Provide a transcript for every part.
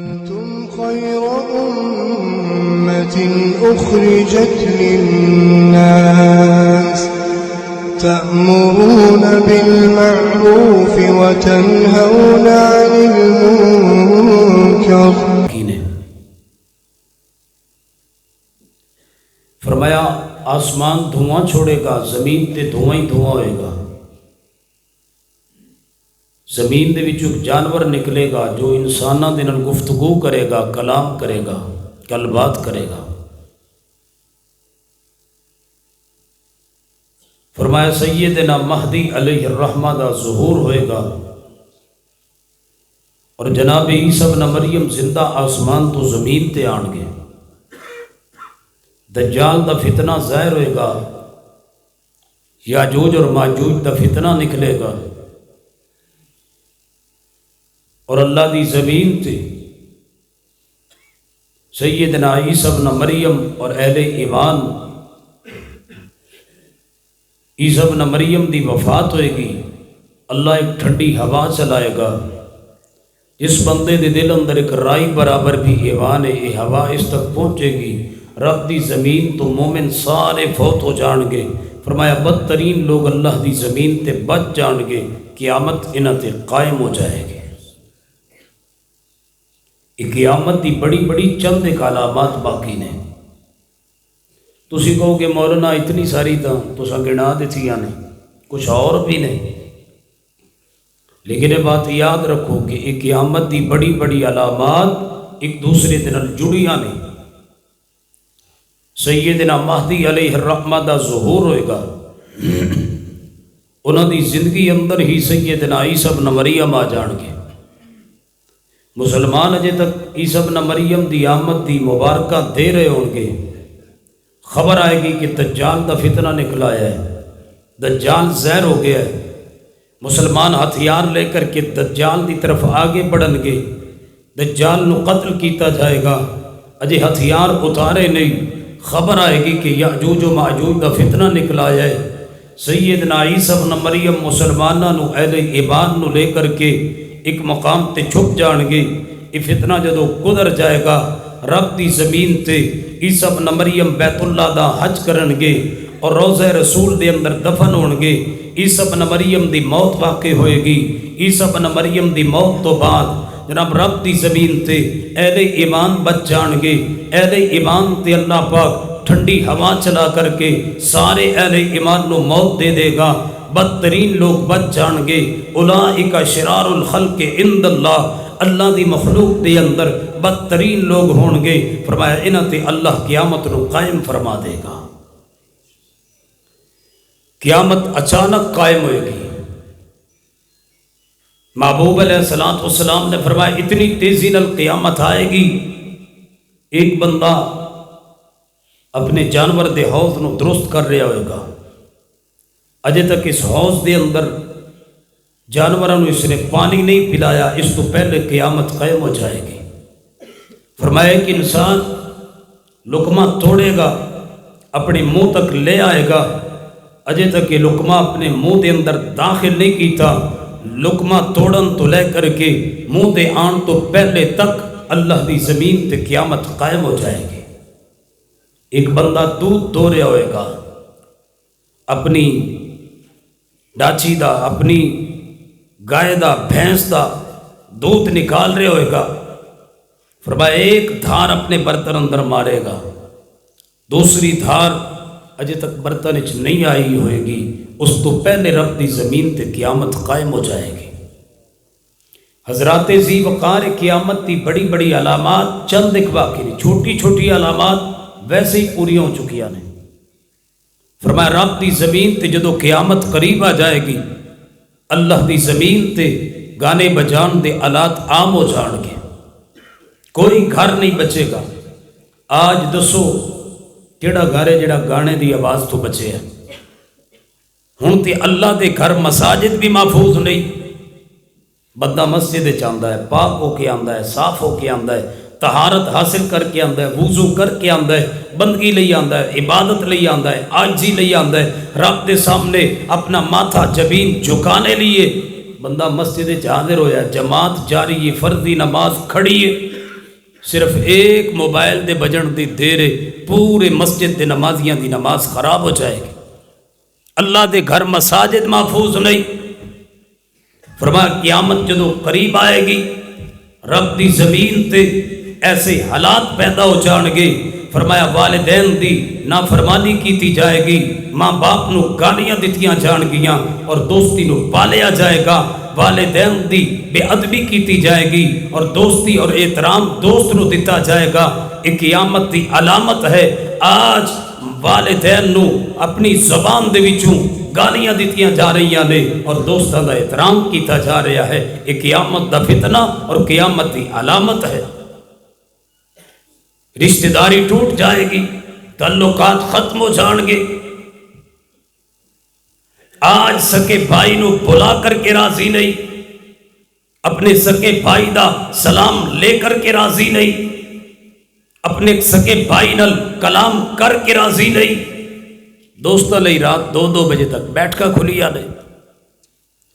كنتم خير أمة أخرجت للناس تأمرون بالمعروف وتنهون عن المنكر. فرمایا آسمان دھواں چھوڑے گا، زمین تے دھواں ہی دھواں ہوئے گا. زمین دے وچوں ایک جانور نکلے گا جو انساناں دے نال گفتگو کرے گا، کلام کرے گا، گل بات کرے گا. فرمایا سیدنا مہدی علیہ الرحمہ دا ظہور ہوئے گا اور جناب عیسیٰ ابن مریم زندہ آسمان تو زمین تے آن گے. دجال دا فتنہ ظاہر ہوئے گا، یاجوج اور ماجوج دا فتنہ نکلے گا اور اللہ دی زمین تے سیدنا عیسیٰ ابن مریم اور اہل ایمان عیسیٰ ابن مریم دی وفات ہوئے گی. اللہ ایک ٹھنڈی ہوا چلائے گا، جس بندے دے دل اندر ایک رائی برابر بھی ایمان ہے، یہ ہوا اس تک پہنچے گی، رب دی زمین تو مومن سارے فوت ہو جان گے. فرمایا بدترین لوگ اللہ دی زمین تے بچ جان گے، قیامت انہاں تے قائم ہو جائے گی. یہ قیامت دی بڑی بڑی چند ایک علامات باقی نے. تسی کہو کہ مولانا اتنی ساری تو گنا دیتیاں نے، کچھ اور بھی نہیں، لیکن یہ بات یاد رکھو کہ یہ قیامت دی بڑی بڑی علامات ایک دوسرے دے نال جڑیاں نے. سیدنا مہدی علیہ الرحمہ دا ظہور ہوئے گا، انہاں دی زندگی اندر ہی سیدنا عیسیٰ ابن مریم آ جان گے. مسلمان اجے تک عیسیٰ ابن مریم دی آمد دی مبارکہ دے رہے ہوں گے. خبر آئے گی کہ دجال دا فتنہ نکل آیا ہے، دجال زہر ہو گیا ہے. مسلمان ہتھیار لے کر کے دجال دی طرف آگے بڑھن گے، دجال نو قتل کیتا جائے گا. اجے ہتھیار اتارے نہیں، خبر آئے گی کہ یاجوج و ماجوج دا فتنہ نکل آیا ہے. سیدنا عیسیٰ ابن مریم مسلمانہ نو اہل ایمان نو لے کر کے ایک مقام تے چھپ جان گے. یہ فتنہ جدو گزر جائے گا، رب دی زمین تے عیسیٰ ابن مریم بیت اللہ دا حج کرن گے اور روضہ رسول دے اندر دفن ہون گے. عیسیٰ ابن مریم دی موت واقع ہوئے گی. عیسیٰ ابن مریم دی موت تو بعد جناب رب دی زمین تے اہل ایمان بچ جان گے. اہل ایمان تے اللہ پاک ٹھنڈی ہوا چلا کر کے سارے اہل ایمان نو موت دے دے گا. بدترین لوگ بچ جان گے. اولئک شرار الخلق عند اللہ، اللہ دی مخلوق دے اندر بدترین لوگ ہون گے. فرمایا انہاں تے اللہ قیامت نو قائم فرما دے گا. قیامت اچانک قائم ہوئے گی. محبوب علیہ السلام نے فرمایا اتنی تیزی نال قیامت آئے گی، ایک بندہ اپنے جانور دے حوض نو درست کر رہا ہوئے گا. اجے تک اس حوض دے اندر جانوراں نو اس نے پانی نہیں پلایا، اس تو پہلے قیامت قائم ہو جائے گی. فرمایا کہ انسان لقمہ توڑے گا، اپنے منہ تک لے آئے گا، اجے تک یہ لقمہ اپنے منہ دے اندر داخل نہیں کیتا، لقمہ توڑن تو لے کر کے منہ دے آن تو پہلے تک اللہ دی زمین تے قیامت قائم ہو جائے گی. ایک بندہ دودھ دو رہا ہوئے گا، اپنی ڈاچی دا، اپنی گائے دا، بھینس دا دودھ نکال رہے ہوئے گا. فرمایا ایک دھار اپنے برتن اندر مارے گا، دوسری دھار اجے تک برتن وچ نہیں آئی ہوئے گی، اس تو پہلے رب دی زمین تے قیامت قائم ہو جائے گی. حضرات ذی وقار قیامت دی بڑی بڑی علامات چند ایک باقی نہیں، چھوٹی چھوٹی علامات ویسے ہی پوری ہو چکیاں نے. فرمایا رب دی زمین تے جدو قیامت قریب آ جائے گی، اللہ دی زمین تے گانے بجان دے آلات عام ہو جان گے، کوئی گھر نہیں بچے گا. آج دسو کیڑا گھر ہے جڑا گانے دی آواز تو بچے ہے؟ ہن تے اللہ دے گھر مساجد بھی محفوظ نہیں. بندہ مسجد چاہتا ہے، پاک ہو کے آندا ہے، صاف ہو کے آندا ہے، طہارت حاصل کر کے آندا ہے، وضو کر کے آندا ہے، بندگی لئی آندا ہے، عبادت لئی آندا ہے، عاجزی لئی آندا ہے، رب دے سامنے اپنا ماتھا جبین جھکانے لیے بندہ مسجد حاضر ہویا، جماعت جاری ہے، فرضی نماز کھڑی ہے، صرف ایک موبائل دے بجن دی دیرے پورے مسجد دے نمازیاں دی نماز خراب ہو جائے گی۔ اللہ دے گھر مساجد محفوظ نہیں۔ فرمایا قیامت جدو قریب آئے گی رب دی زمین تے ایسے حالات پیدا ہو جان گے، فرمایا والدین دی نافرمانی کیتی جائے گی، ماں باپ نو گالیاں دتیاں جان گیاں اور دوستی نو پالیا جائے گا، والدین دی بے ادبی کیتی جائے گی اور دوستی اور احترام دوست نو دتا جائے گا۔ ایک قیامت دی علامت ہے۔ آج والدین نو اپنی زبان دے وچوں گالیاں دتیاں جا رہی نے اور دوستاں دا احترام کیتا جا رہا ہے۔ ایک قیامت دا فتنہ اور قیامت دی علامت ہے۔ رشتہ داری ٹوٹ جائے گی، تعلقات ختم ہو جان گے۔ آج سکے بھائی نو بلا کر کے راضی نہیں، اپنے سکے بھائی دا سلام لے کر کے راضی نہیں، اپنے سکے بھائی نال کلام کر کے راضی نہیں، دوستاں لئی رات 2 بجے تک بیٹھکا کھلیا نہیں،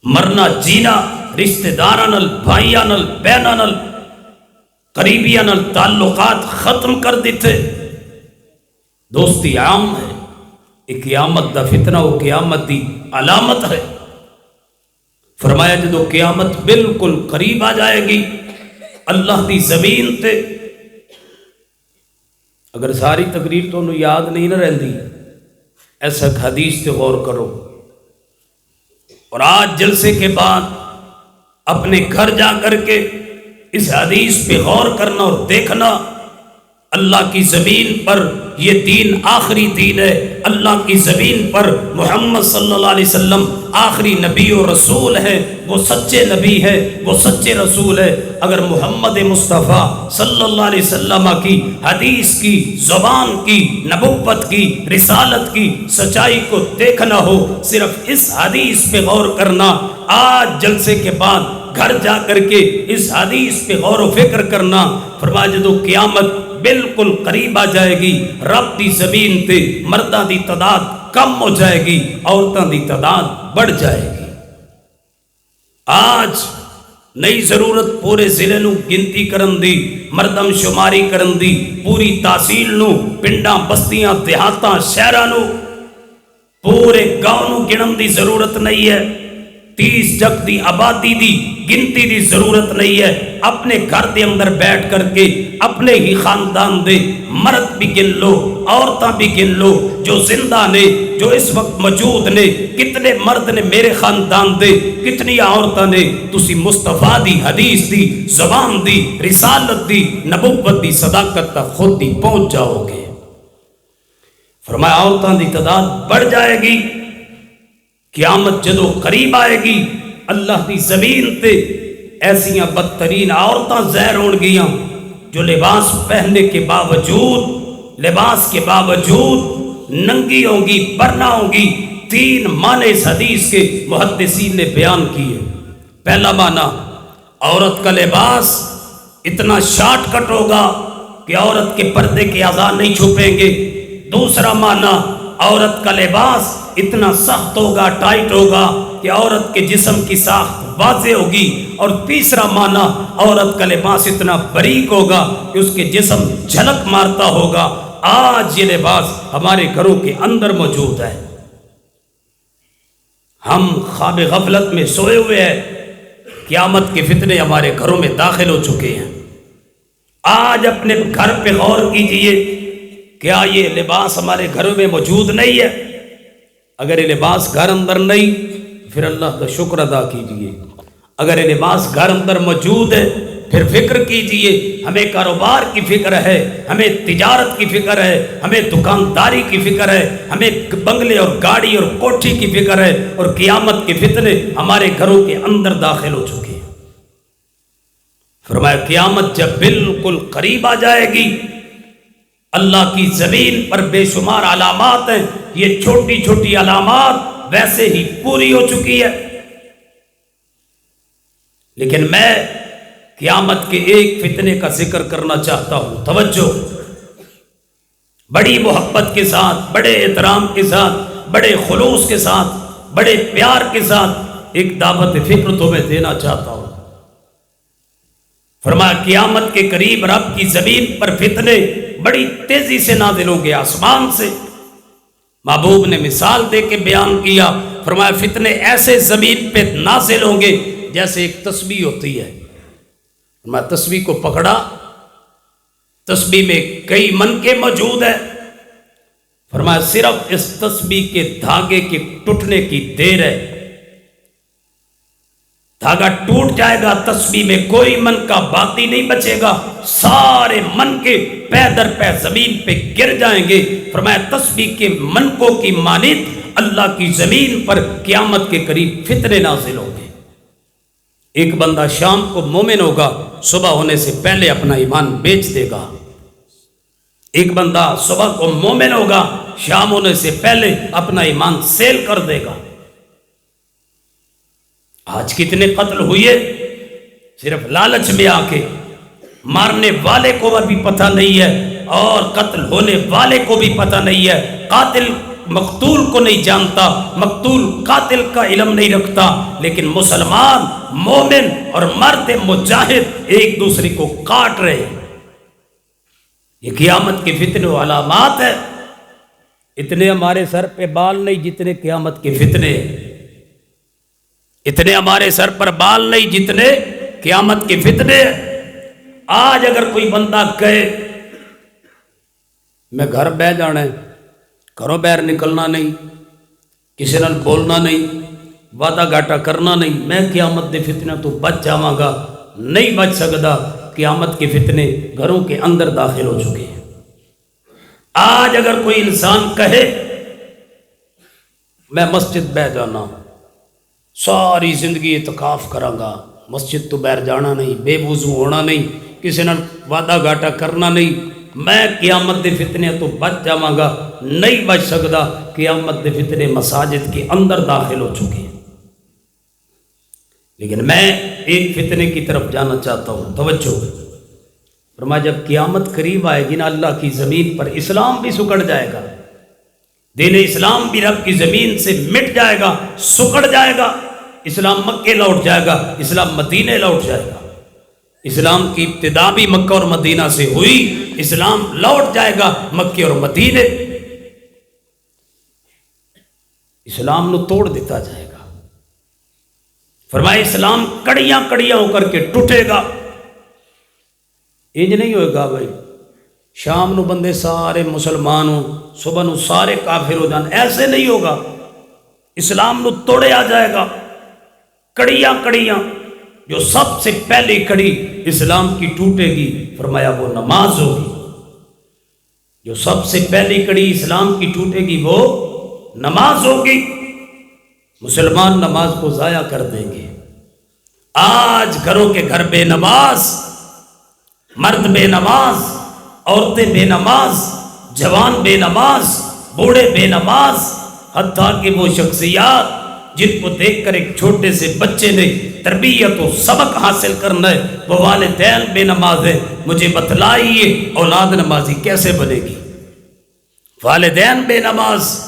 مرنا جینا رشتہ داراں نال، بھائیاں نال، بہناں نال، قریبیاں نال تعلقات ختم کر دیتے۔ دوستی عام ہے۔ ایک قیامت دا فتنہ وہ قیامت دی علامت ہے۔ فرمایا جدو قیامت بالکل قریب آ جائے گی اللہ دی زمین تے، اگر ساری تقریر تو انہوں یاد نہیں نہ رہندی، ایسا حدیث تے غور کرو، اور آج جلسے کے بعد اپنے گھر جا کر کے اس حدیث پہ غور کرنا اور دیکھنا۔ اللہ کی زمین پر یہ دین آخری دین ہے، اللہ کی زمین پر محمد صلی اللہ علیہ وسلم آخری نبی و رسول ہے، وہ سچے نبی ہے، وہ سچے رسول ہے۔ اگر محمد مصطفیٰ صلی اللہ علیہ وسلم کی حدیث کی، زبان کی، نبوت کی، رسالت کی سچائی کو دیکھنا ہو، صرف اس حدیث پہ غور کرنا۔ آج جلسے کے بعد گھر جا کر کے اس حدیث پہ غور و فکر کرنا۔ فرمایا جدو قیامت بالکل قریب آ جائے گی رب دی زمین تے مرداں دی تعداد کم ہو جائے گی، عورتاں دی تعداد بڑھ جائے گی۔ آج نئی ضرورت پورے ضلع نو گنتی کرن دی، مردم شماری کرن دی، پوری تحصیل نو، پنڈاں بستیاں دیہاتاں شہراں نو، پورے گاؤں نو گنن دی ضرورت نہیں ہے۔ 30 جگ دی آبادی دی گنتی دی ضرورت نہیں ہے۔ اپنے گھر دے اندر بیٹھ کر کے اپنے ہی خاندان دے مرد بھی گن لو، عورتاں بھی گن لو، جو زندہ نے، جو اس وقت موجود نے، کتنے مرد نے میرے خاندان دے، کتنی عورتاں نے، تسی مصطفیٰ دی حدیث دی، زبان دی، رسالت دی، نبوت دی صداقت تک خود ہی پہنچ جاؤ گے۔ فرمایا عورتاں دی تعداد بڑھ جائے گی۔ قیامت جدو قریب آئے گی اللہ دی زمین تے ایسیاں بدترین عورتاں ظاہر ہون گیاں جو لباس پہننے کے باوجود، لباس کے باوجود ننگی ہوں گی، برنا ہوں گی۔ 3 معنی اس حدیث کے محدثین نے بیان کیے۔ پہلا معنی، عورت کا لباس اتنا شارٹ کٹ ہوگا کہ عورت کے پردے کے اعضاء نہیں چھپیں گے۔ دوسرا معنی، عورت کا لباس اتنا سخت ہوگا، ٹائٹ ہوگا کہ عورت کے جسم کی ساخت واضح ہوگی۔ اور تیسرا معنی، عورت کا لباس اتنا باریک ہوگا کہ اس کے جسم جھلک مارتا ہوگا۔ آج یہ لباس ہمارے گھروں کے اندر موجود ہے۔ ہم خواب غفلت میں سوئے ہوئے ہیں، قیامت کے فتنے ہمارے گھروں میں داخل ہو چکے ہیں۔ آج اپنے گھر پہ غور کیجئے، کیا یہ لباس ہمارے گھروں میں موجود نہیں ہے؟ اگر یہ لباس گھر اندر نہیں پھر اللہ کا شکر ادا کیجئے۔ اگر یہ لباس گھر اندر موجود ہے پھر فکر کیجئے۔ ہمیں کاروبار کی فکر ہے، ہمیں تجارت کی فکر ہے، ہمیں دکانداری کی فکر ہے، ہمیں بنگلے اور گاڑی اور کوٹھی کی فکر ہے، اور قیامت کے فتنے ہمارے گھروں کے اندر داخل ہو چکے ہیں۔ فرمایا قیامت جب بالکل قریب آ جائے گی اللہ کی زمین پر بے شمار علامات ہیں، یہ چھوٹی چھوٹی علامات ویسے ہی پوری ہو چکی ہے، لیکن میں قیامت کے ایک فتنے کا ذکر کرنا چاہتا ہوں۔ توجہ، بڑی محبت کے ساتھ، بڑے احترام کے ساتھ، بڑے خلوص کے ساتھ، بڑے پیار کے ساتھ ایک دعوت فکر تمہیں دینا چاہتا ہوں۔ فرمایا قیامت کے قریب رب کی زمین پر فتنے بڑی تیزی سے نازل ہوں گے آسمان سے. محبوب نے مثال دے کے بیان کیا، فرمایا فتنے ایسے زمین پہ نازل ہوں گے جیسے ایک تسبیح ہوتی ہے. فرمایا تسبیح کو پکڑا، تسبیح میں کئی منکے موجود ہیں. فرمایا صرف اس تسبیح کے دھاگے کے ٹوٹنے کی دیر ہے، دھاگا ٹوٹ جائے گا، تسبیح میں کوئی من کا باقی نہیں بچے گا، سارے من کے پے در پے زمین پہ گر جائیں گے. فرمایا تسبیح کے منکوں کی مانند اللہ کی زمین پر قیامت کے قریب فتنے نازل ہوں گے. ایک بندہ شام کو مومن ہوگا، صبح ہونے سے پہلے اپنا ایمان بیچ دے گا. ایک بندہ صبح کو مومن ہوگا، شام ہونے سے پہلے اپنا ایمان سیل کر دے گا. آج کتنے قتل ہوئے صرف لالچ میں آ کے، مارنے والے کو ابھی پتہ نہیں ہے اور قتل ہونے والے کو بھی پتہ نہیں ہے. قاتل مقتول کو نہیں جانتا، مقتول قاتل کا علم نہیں رکھتا، لیکن مسلمان مومن اور مرد مجاہد ایک دوسرے کو کاٹ رہے ہیں. یہ قیامت کے فتنے و علامات ہے. اتنے ہمارے سر پہ بال نہیں جتنے قیامت کے فتنے، اتنے ہمارے سر پر بال نہیں جتنے قیامت کے فتنے. آج اگر کوئی بندہ کہے میں گھر بہ جانا ہے، گھروں باہر نکلنا نہیں، کسی نال بولنا نہیں، وعدہ گھاٹا کرنا نہیں، میں قیامت دے فتنے تو بچ جاواں گا، نہیں بچ سکتا. قیامت کے فتنے گھروں کے اندر داخل ہو چکے ہیں. آج اگر کوئی انسان کہے میں مسجد بہ جانا، ساری زندگی اعتکاف کراں گا، مسجد تو باہر جانا نہیں، بے وضو ہونا نہیں، کسی نال وعدہ گھاٹا کرنا نہیں، میں قیامت دے فتنے تو بچ جاواں گا، نہیں بچ سکتا. قیامت دے فتنے مساجد کے اندر داخل ہو چکے ہیں. لیکن میں ایک فتنے کی طرف جانا چاہتا ہوں، توجہ. فرمایا جب قیامت قریب آئے گی نا، اللہ کی زمین پر اسلام بھی سکڑ جائے گا، دین اسلام بھی رب کی زمین سے مٹ جائے گا، سکڑ جائے گا. اسلام مکے لوٹ جائے گا، اسلام مدینے لوٹ جائے گا. اسلام کی ابتدا بھی مکہ اور مدینہ سے ہوئی، اسلام لوٹ جائے گا مکے اور مدینے. اسلام نو توڑ دیتا جائے گا. فرمایا اسلام کڑیاں کڑیاں ہو کر کے ٹوٹے گا. انج نہیں ہوئے گا بھائی شام نو بندے سارے مسلمان ہوں، صبح نو سارے کافر ہو جان، ایسے نہیں ہوگا. اسلام نو توڑیا جائے گا کڑیاں کڑیاں. جو سب سے پہلی کڑی اسلام کی ٹوٹے گی، فرمایا وہ نماز ہوگی. جو سب سے پہلی کڑی اسلام کی ٹوٹے گی وہ نماز ہوگی. مسلمان نماز کو ضائع کر دیں گے. آج گھروں کے گھر بے نماز، مرد بے نماز، عورتیں بے نماز، جوان بے نماز، بوڑھے بے نماز. حتیٰ کہ وہ شخصیات جن کو دیکھ کر ایک چھوٹے سے بچے نے تربیت و سبق حاصل کرنا ہے، وہ والدین بے نماز ہیں. مجھے بتلائیے اولاد نمازی کیسے بنے گی؟ والدین بے نماز،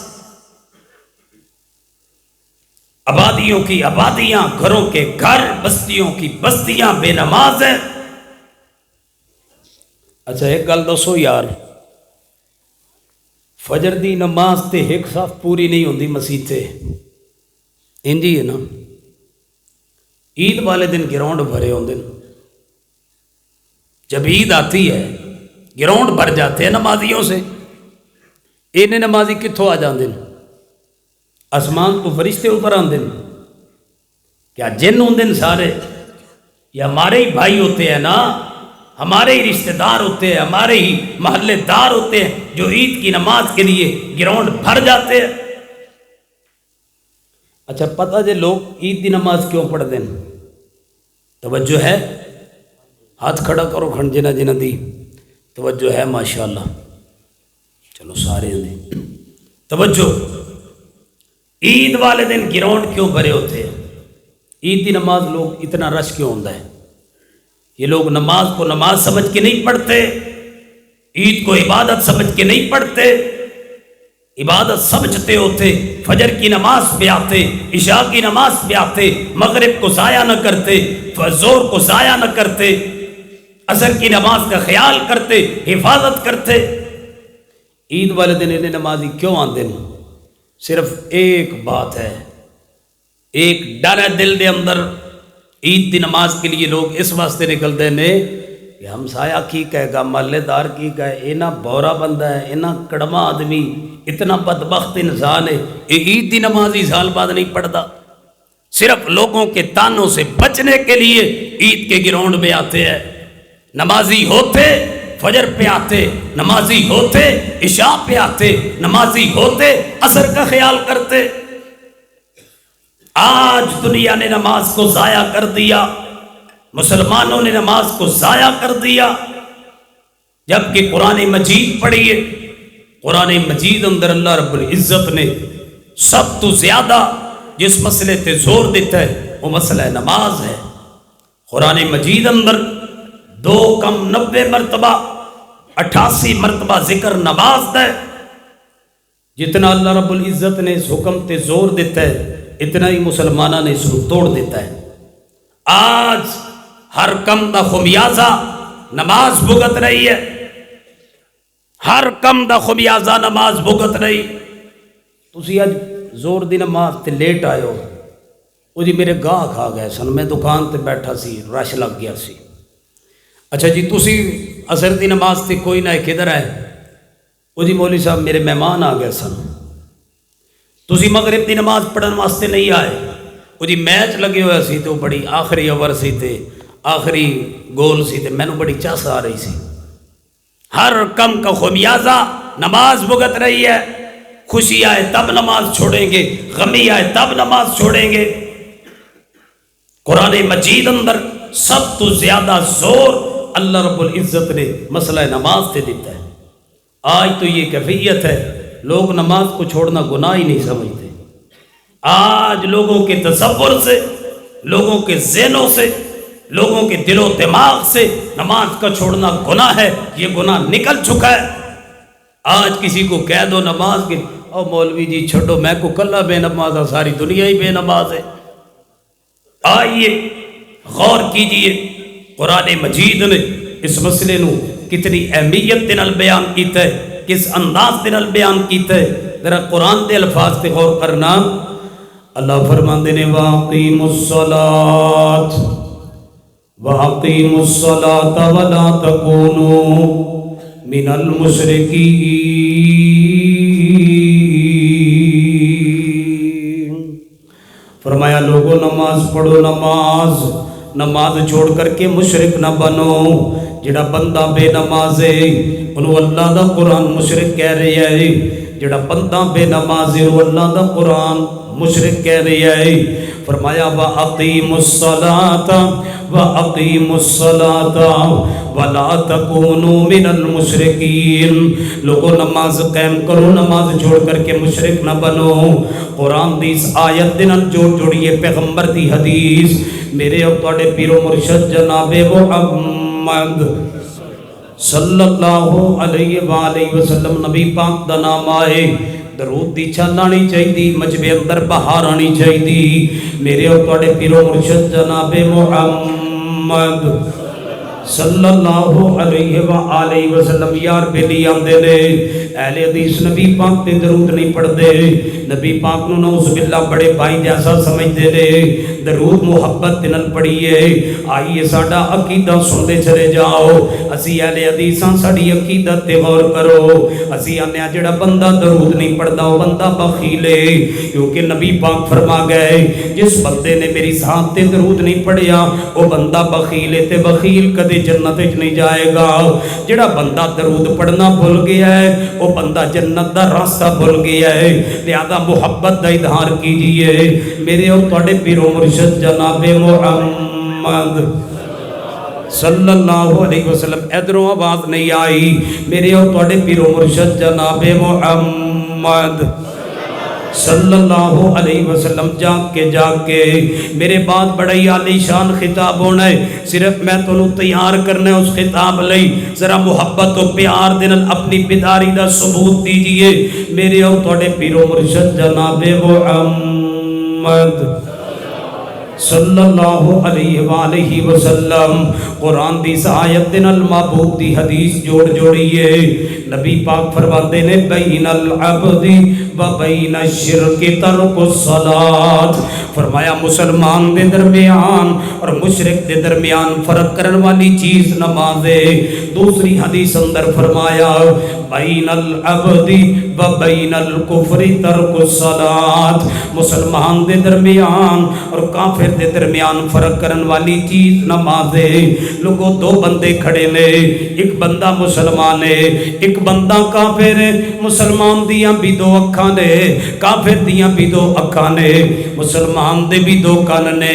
آبادیوں کی آبادیاں، گھروں کے گھر، بستیوں کی بستیاں بے نماز ہیں. اچھا ایک گل دسو یار، فجر دی نماز تے ایک صف پوری نہیں ہوندی مسیح تے، انجی ہے نا. عید والے دن گراؤنڈ بھرے ہوندے، جب عید آتی ہے گراؤنڈ بھر جاتے ہیں نمازیوں سے. انہیں نمازی کتھوں آ جاندے ہیں؟ آسمان تو فرشتے اوپر آندے ہیں؟ کیا جن ہوندے ہیں سارے؟ یا ہمارے ہی بھائی ہوتے ہیں نا، ہمارے ہی رشتہ دار ہوتے ہیں، ہمارے ہی محلے دار ہوتے ہیں جو عید کی نماز کے لیے گراؤنڈ بھر جاتے ہیں. اچھا پتہ جے لوگ عید کی نماز کیوں پڑھ دیں؟ توجہ ہے؟ ہاتھ کھڑا کرو کھڑ جنہ جنہ دی توجہ ہے ماشاءاللہ. چلو سارے دی توجہ. عید والے دن گراؤنڈ کیوں بھرے ہوتے ہیں؟ عید کی نماز لوگ اتنا رش کیوں ہوتا ہے؟ یہ لوگ نماز کو نماز سمجھ کے نہیں پڑھتے، عید کو عبادت سمجھ کے نہیں پڑھتے. عبادت سمجھتے ہوتے فجر کی نماز پہ آتے، عشاء کی نماز پہ آتے، مغرب کو ضائع نہ کرتے، ظہر کو ضائع نہ کرتے. عصر کی نماز کا خیال کرتے، حفاظت کرتے۔ عید والے دن انہیں نمازی کیوں آتے ہیں؟ صرف ایک بات ہے، ایک ڈر ہے دل دے اندر۔ عید دی نماز کے لیے لوگ اس واسطے نکلتے ہیں کہ ہمسایا کی کہے گا، محلے دار کی کہے، اینا بورا بندہ ہے، اینا کڑما آدمی، اتنا بدبخت انسان ہے، یہ عید دی نمازی سال بعد نہیں پڑھتا۔ صرف لوگوں کے تانوں سے بچنے کے لیے عید کے گراؤنڈ میں آتے ہیں۔ نمازی ہوتے فجر پہ آتے، نمازی ہوتے عشاء پہ آتے، نمازی ہوتے عصر کا خیال کرتے۔ آج دنیا نے نماز کو ضائع کر دیا، مسلمانوں نے نماز کو ضائع کر دیا، جبکہ قرآن مجید پڑھیے۔ قرآن مجید اندر اللہ رب العزت نے سب تو زیادہ جس مسئلے تے زور دیتا ہے وہ مسئلہ نماز ہے۔ قرآن مجید اندر 2 کم 90 مرتبہ 88 مرتبہ ذکر نماز ہے۔ جتنا اللہ رب العزت نے اس حکم تے زور دیتا ہے اتنا ہی مسلمانہ نے اس کو توڑ دیتا ہے۔ آج ہر کم دا خمیازہ نماز بھگت رہی ہے، ہر کم دا خمیازہ نماز بھگت رہی۔ تسی آج زور دی نماز تے لیٹ آئے ہو، وہ جی میرے گاہ کھا گئے سن، میں دکان تے بیٹھا سی، رش لگ گیا سی۔ اچھا جی تسی عصر دی نماز تے کوئی نہ کدھر ہے، وہ جی مولوی صاحب میرے مہمان آ گئے سن۔ تسی مغرب دی نماز پڑھن واسطے نہیں آئے، وہ جی میچ لگے ہوئے سی تو بڑی آخری اوور سی تے آخری گول سی تے میں نے بڑی چاس آ رہی سی۔ ہر کم کا خمیازہ نماز بھگت رہی ہے۔ خوشی آئے تب نماز چھوڑیں گے، غمی آئے تب نماز چھوڑیں گے۔ قرآن مجید اندر سب تو زیادہ زور اللہ رب العزت نے مسئلہ نماز تے دیتا ہے۔ آج تو یہ کیفیت ہے، لوگ نماز کو چھوڑنا گناہ ہی نہیں سمجھتے۔ آج لوگوں کے تصور سے، لوگوں کے ذہنوں سے، لوگوں کے دل و دماغ سے نماز کا چھوڑنا گناہ ہے، یہ گناہ نکل چکا ہے۔ آج کسی کو کہہ دو نماز کے، او مولوی جی چھوڑو، میں کو کلہ بے نماز ہے، ساری دنیا ہی بے نماز ہے۔ آئیے غور کیجئے قرآن مجید نے اس مسئلے نو کتنی اہمیت دے نال بیان کیتا ہے، کس انداز دے نال بیان کیتا ہے۔ ذرا قرآن دے الفاظ تے غور کرنا۔ اللہ فرماندے نے وَأَقِیمُوا الصَّلَاةَ وَأَقِیمُوا الصَّلَاةَ وَلَا تَكُونُوا من المشرکین۔ فرمایا لوگوں نماز پڑھو، نماز چھوڑ کر کے مشرک نہ بنو۔ جڑا بندہ بے نماز ہے انہوں اللہ دا قرآن مشرک کہہ رہی ہے، جڑا بندہ بے نماز ہے وہ اللہ دا قرآن مشرک کہہ رہی ہے۔ فرمایا وَأَقِیمُوا الصَّلَاةَ وَأَقِیمُوا الصَّلَاةَ وَلَا تَكُونُوا مِنَ الْمُشْرِكِينَ۔ لوگوں نماز قائم کرو، نماز چھوڑ کر کے مشرک نہ بنو۔ قرآن دی اس آیت دے نال جوڑیے پیغمبر دی حدیث، میرے اور تواڈے پیر و مرشد جناب محمد صلی اللہ علیہ وآلہ وسلم نبی پاک دا نام آئے، درود دی چھل آنی چاہیے، مجبے اندر بہار آنی چاہیے۔ میرے اور تواڈے پیر و مرشد جناب محمد صلی اللہ علیہ وآلہ وسلم یار بیلی آندے نے، اہل حدیث نبی پاک تے درود نہیں پڑھ دے، نبی پاک نو نعوذ باللہ بڑے بھائی جیسا سمجھتے نے۔ درود محبت تے نال پڑھیے۔ آئیے ساڈا عقیدہ سنتے چلے جاؤ۔ اسی اہل حدیثاں ساڈی عقیدت تے غور کرو۔ اسی آنے جڑا بندہ درود نہیں پڑھدا وہ بندہ بخیل ہے، کیونکہ نبی پاک فرما گئے جس بندے نے میری ذات تے درود نہیں پڑھیا وہ بندہ بخیل ہے تے بخیل کدے جنت وچ نہیں جائے گا۔ جڑا بندہ درود پڑھنا بھول گیا ہے وہ بندہ جنت دا راستہ بھول گیا ہے۔ لہذا محبت دا اظہار کیجئے۔ میرے اور تواڈے پیر و مرشد جناب محمد صلی اللہ علیہ وسلم، ادھروں آواز نہیں آئی، میرے اور تواڈے پیر و مرشد جناب محمد صلی اللہ علیہ وسلم جاگ کے میرے بعد بڑا ہی عالی شان خطاب ہونا ہے، صرف میں تانوں تیار کرنا ہے اس خطاب لئی۔ ذرا محبت و پیار دے نال اپنی بیداری دا ثبوت دیجئے۔ میرے اور تواڈے پیر و مرشد جناب محمد صلی اللہ علیہ وآلہ وسلم قرآن دی آیت دے نال محبوب دی حدیث جوڑ جوڑیے نبی پاک فرماتے نے بین العبد و بین الشرک ترک الصلاۃ فرمایا مسلمان دے درمیان اور مشرک دے درمیان فرق کرن والی چیز نماز ہے دوسری حدیث اندر فرمایا بین العبد و بین الکفر ترک الصلاۃ مسلمان دے درمیان اور کافر دے درمیان فرق کرن والی چیز نماز ہے لوگوں دو بندے کھڑے نے ایک بندہ مسلمان ہے ایک بندہ کافر ہے مسلمان دیاں بھی دو اکھاں نے کافر دیاں بھی دو اکھاں نے مسلمان دے بھی دو کان نے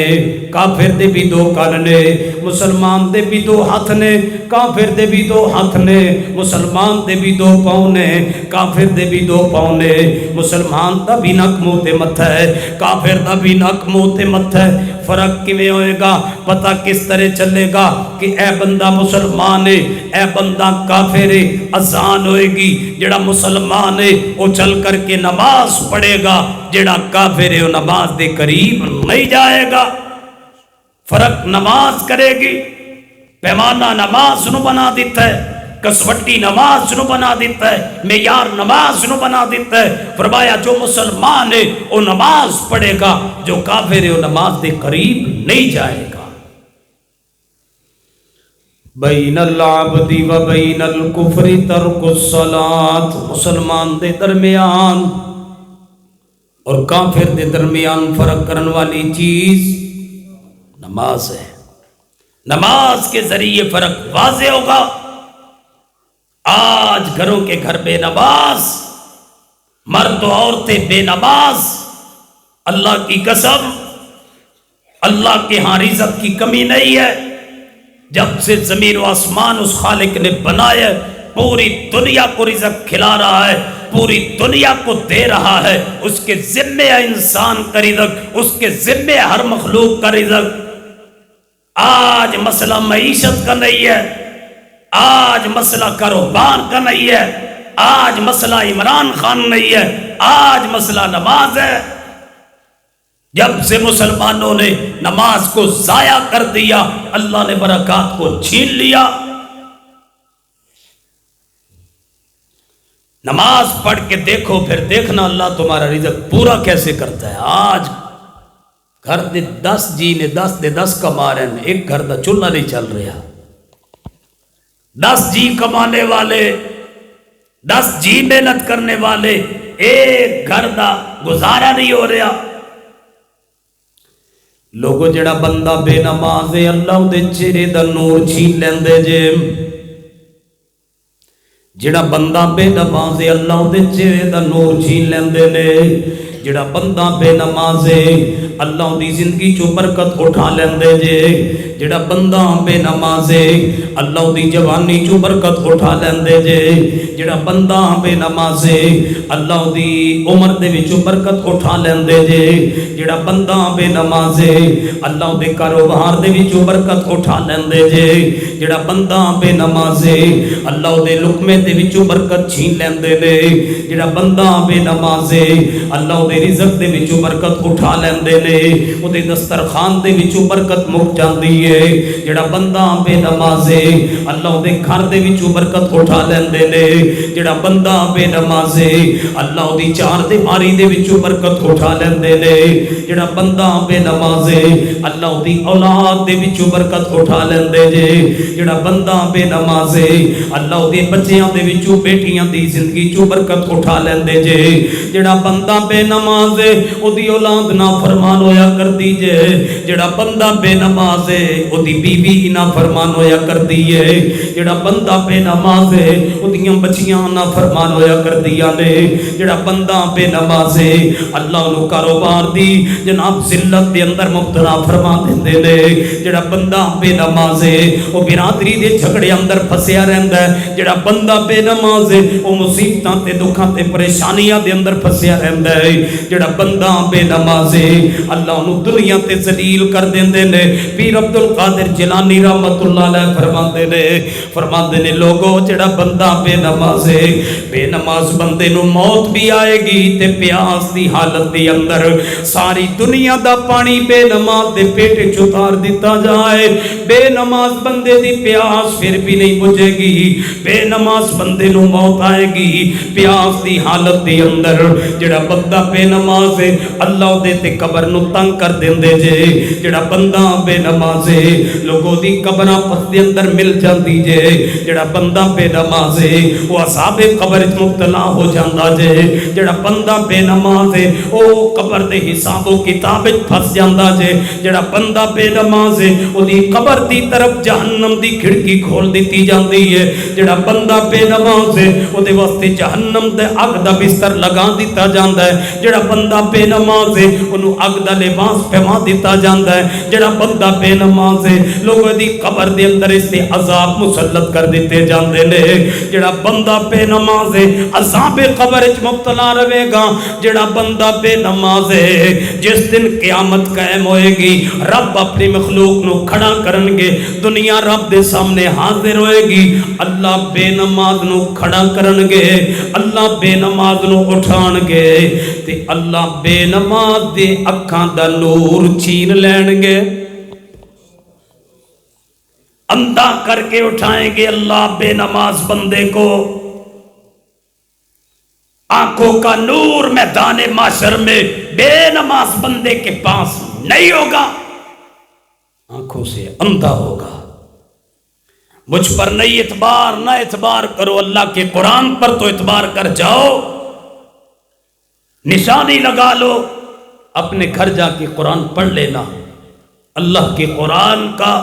کافر دے بھی دو کان نے مسلمان دے بھی دو ہاتھ نے کافر دے بھی دو ہاتھ نے مسلمان دے بھی دو پاؤں نے کافر دے بھی دو پاؤں نے مسلمان دا بھی نک منہ تے متھا ہے کافر دا بھی نک منہ تے متھا ہے فرق کیویں ہوئے گا پتہ کس طرح چلے گا کہ اے بندہ مسلمان ہے اے بندہ کافر ہے اذان ہوئے گی جڑا مسلمان ہے وہ چل کر کے نماز پڑھے گا جڑا کافر ہے وہ نماز دے قریب نہیں جائے گا فرق نماز کرے گی پیمانہ نماز نو بنا دیتا ہے کسوٹی نماز نو بنا دیتا ہے معیار نماز نو بنا دیتا ہے فرمایا جو مسلمان ہے وہ نماز پڑھے گا جو کافر ہے وہ نماز دے قریب نہیں جائے گا بین العبد و بین الکفر ترک الصلاۃ مسلمان دے درمیان اور کافر دے درمیان فرق کرن والی چیز نماز ہے نماز کے ذریعے فرق واضح ہوگا آج گھروں کے گھر بے نماز مرد و عورتیں بے نماز اللہ کی قسم اللہ کے ہاں رزق کی کمی نہیں ہے جب سے زمین و آسمان اس خالق نے بنایا پوری دنیا کو رزق کھلا رہا ہے پوری دنیا کو دے رہا ہے اس کے ذمے ہے انسان کا رزق اس کے ذمے ہے ہر مخلوق کا رزق آج مسئلہ معیشت کا نہیں ہے آج مسئلہ کاروبار کا نہیں ہے آج مسئلہ عمران خان نہیں ہے آج مسئلہ نماز ہے جب سے مسلمانوں نے نماز کو ضائع کر دیا اللہ نے برکات کو چھین لیا نماز پڑھ کے دیکھو پھر دیکھنا اللہ تمہارا رزق پورا کیسے کرتا ہے آج گھر دے 10 جی نے 10 کما رہے ہیں ایک گھر دا چولہا نہیں چل رہا 10 جی کمانے والے 10 جی محنت کرنے والے ایک گھر دا گزارا نہیں ہو رہا لوگو جڑا بندہ بے نماز ہے اللہ دے چہرے دا نور چھین لیندے جے جڑا بندہ بے نماز ہے اللہ دے چہرے دا نور چھین لیندے نے جڑا بندہ بے نماز ہے اللہ دی زندگی چو برکت اٹھا لیندے جے جڑا بندہ بے نماز ہے اللہ دی جوانی چو برکت اٹھا لیندے جے جڑا بندہ بے نماز ہے اللہ دی عمر دے وچوں برکت اٹھا لیندے جے جڑا بندہ بے نماز ہے اللہ دے کاروبار دے وچوں برکت اٹھا لیندے جے جڑا بندہ بے نماز ہے اللہ دے لقمے دے وچوں برکت چھین لیندے نے جڑا بندہ بے نماز ہے اللہ دے رزق دے وچوں برکت اٹھا لیندے نے او دے دسترخوان دے وچوں برکت مک جاندی ہے جڑا بندہ بے نماز ہے اللہ دے گھر دے وچوں برکت اٹھا لیندے نے جڑا بندہ بے نماز ہے اللہ دی چار دیواری دے وچوں برکت اٹھا لیندے نے جڑا بندہ بے نماز ہے اللہ دی اولاد دے وچوں برکت اٹھا لیندے جے جڑا بندہ بے نماز ہے اللہ دے بچیاں دے وچوں بیٹیاں دی زندگی چوں برکت اٹھا لیندے جے جڑا بندہ بے نماز ہے او دی اولاد نافرمان ہویا کردی جے جڑا بندہ بے نماز ہے او دی بیوی نافرمان ہویا کردی ہے جڑا بندہ بے نماز ہے او دیاں بچیاں نافرمان ہویا کردیاں نے جڑا بندہ بے نماز ہے اللہ نو کاروبار دی جناب ذلت دے اندر مبتلا فرما دیندے نے جڑا بندہ بے نماز ہے او برادری دے جھگڑے اندر پھسیا رہندا ہے جڑا بندہ بے نماز ہے او مصیبتاں تے دکھاں تے پریشانیاں دے اندر پھسیا رہندا ہے جڑا بندہ بے نماز ہے اللہ نو دنیا تے ذلیل کر دیندے نے پیر عبد القادر جیلانی رحمت اللہ علیہ فرماندے نے فرماندے نے لوگو جڑا بندہ بے نماز ہے، بے نماز بندے نو موت بھی آئے گی تے پیاس دی حالت دی اندر ساری دنیا دا پانی بے نماز دے پیٹ چتار دیتا جائے، بے نماز بندے دی پیاس پھر بھی نہیں بجھے گی، بے نماز بندے نو موت آئے گی پیاس دی حالت دی اندر۔ جڑا بندہ بے نماز ہے اللہ دے تے قبر نو تنگ کر دیندے جے، جڑا بندہ بے نماز ہے لوگوں دی قبراں پس دے اندر مل جاندی جے، جڑا بندہ بے نماز ہے وہ عذاب قبر وچ مبتلا ہو جاندا جے، جڑا بندہ بے نماز ہے او قبر دے حساب و کتاب وچ پھس جاندا جے، جڑا بندہ بے نماز ہے او دی قبر دی طرف جہنم دی کھڑکی کھول دتی جاندی ہے، جڑا بندہ بے نماز ہے او دے واسطے جہنم دے اگ دا بستر لگا دتا جاندا ہے، جڑا بندہ بے نماز ہے اونوں اگ دا لباس پہنا دتا جاندا ہے، جڑا بندہ بے نماز ہے لوگوں دی قبر دے اندر اس تے عذاب مسلط کر دیتے جاندے نے، جڑا بندہ بے نماز ہے عذاب قبر وچ مبتلا رہے گا، جڑا بندہ بے نماز ہے جس دن قیامت قائم ہوئے گی رب اپنی مخلوق نو کھڑا کرن گے، دنیا رب دے سامنے حاضر ہوئے گی، اللہ بے نماز نو کھڑا کرن گے، اللہ بے نماز نو اٹھان گے تے اللہ بے نماز دے اکھاں دا نور چھین لین گے، اندھا کر کے اٹھائیں گے اللہ بے نماز بندے کو، آنکھوں کا نور میدان معاشر میں بے نماز بندے کے پاس نہیں ہوگا، آنکھوں سے اندھا ہوگا۔ مجھ پر نہیں اعتبار، نہ اعتبار کرو، اللہ کے قرآن پر تو اعتبار کر جاؤ، نشانی لگا لو، اپنے گھر جا کے قرآن پڑھ لینا، اللہ کے قرآن کا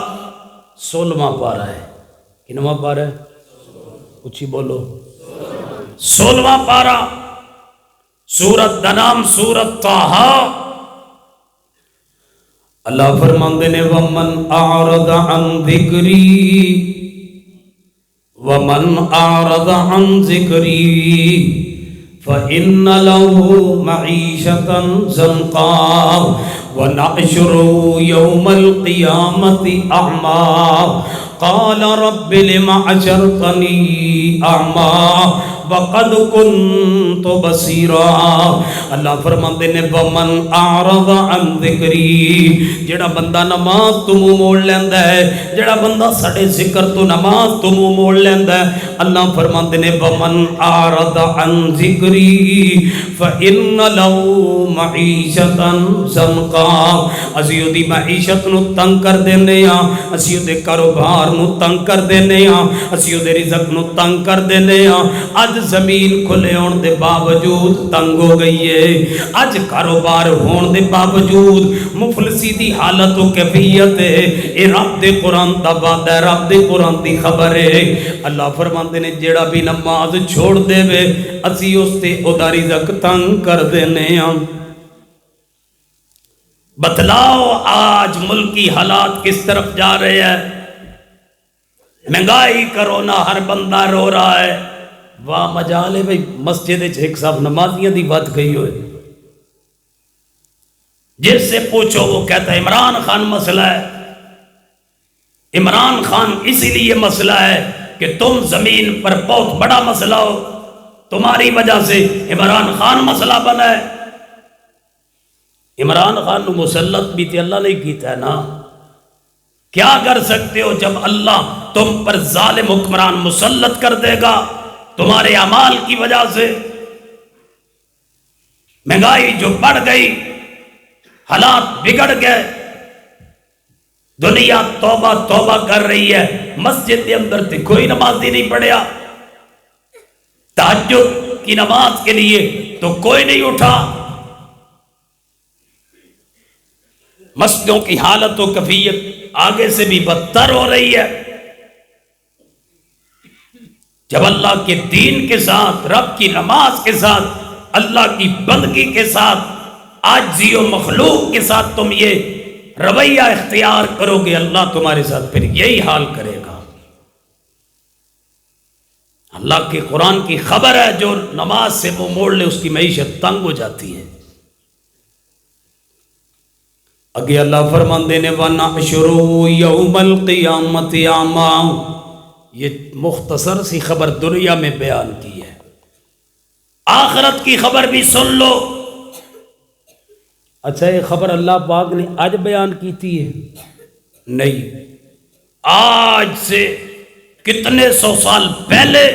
16واں پارہ ہے، کنواں پارہ ہے؟ اچھی بولو، 16واں پارہ، سورت دا نام سورت طٰہٰ۔ اللہ فرماندے نے وَمَنْ أَعْرَضَ عَنْ ذِكْرِي وَمَنْ أَعْرَضَ عَنْ ذِكْرِي فَإِنَّ لَهُ مَعِيشَةً ضَنْكًا وَنَحْشُرُهُ يَوْمَ الْقِيَامَةِ أَعْمَىٰ قَالَ رَبِّ لِمَ حَشَرْتَنِي أَعْمَىٰ وَقَدْ كُنْتُ بَصِيرًا۔ اللہ فرماتے نے وَمَنْ أَعْرَضَ عَنْ ذِكْرِي، جڑا بندہ نماز تو منہ موڑ لیندہ ہے، جڑا بندہ ساڈے ذکر تو نماز تو منہ موڑ لیندہ ہے، اللہ فرماتے نے وَمَنْ أَعْرَضَ عَنْ ذِكْرِي فَإِنَّ لَهُ مَعِيشَةً ضَنْكًا، اسی دی معیشت نو تنگ کر دینے ہاں، اسی دے کاروبار نو تنگ کر دینے ہاں، اسی دے رزق نو تنگ کر دینے ہاں، اج زمین کھلے ہون دے باوجود تنگ ہو گئی ہے، اج کاروبار ہون دے باوجود مفلسی دی حالت و کیفیت ہے، اے رب دے قرآن دا وعدہ ہے، رب دے قرآن دی خبر ہے۔ اللہ فرماندے نے جیڑا بھی نماز چھوڑ دے وے اسی اس تے اودا رزق تنگ کر دینے ہاں۔ بتلاؤ آج ملکی حالات کس طرف جا رہے ہیں، مہنگائی کرونا ہر بندہ رو رہا ہے، واہ مجال ہے بھئی مسجد ایک صاحب نمازیاں دی بات کہی ہوئے، جس سے پوچھو وہ کہتا ہے عمران خان مسئلہ ہے، عمران خان اسی لیے مسئلہ ہے کہ تم زمین پر بہت بڑا مسئلہ ہو، تمہاری وجہ سے عمران خان مسئلہ بنا ہے۔ عمران خان نو مسلط بھی تھی اللہ نہیں کیتا ہے نا، کیا کر سکتے ہو جب اللہ تم پر ظالم حکمران مسلط کر دے گا تمہارے اعمال کی وجہ سے؟ مہنگائی جو بڑھ گئی، حالات بگڑ گئے، دنیا توبہ توبہ کر رہی ہے، مسجد کے اندر تھی کوئی نمازی نہیں پڑھیا، تہجد کی نماز کے لیے تو کوئی نہیں اٹھا، مسجدوں کی حالت و کیفیت آگے سے بھی بدتر ہو رہی ہے۔ جب اللہ کے دین کے ساتھ، رب کی نماز کے ساتھ، اللہ کی بندگی کے ساتھ، عاجزی و مخلوق کے ساتھ تم یہ رویہ اختیار کرو گے، اللہ تمہارے ساتھ پھر یہی حال کرے گا۔ اللہ کے قرآن کی خبر ہے، جو نماز سے منہ موڑ لے اس کی معیشت تنگ ہو جاتی ہے۔ اگے اللہ فرماندے نے وَنَحْشُرُهُ يَوْمَ الْقِيَامَةِ أَعْمَىٰ، یہ مختصر سی خبر دنیا میں بیان کی ہے، آخرت کی خبر بھی سن لو۔ اچھا یہ خبر اللہ پاک نے آج بیان کی تھی ہے؟ نہیں، آج سے کتنے سو سال پہلے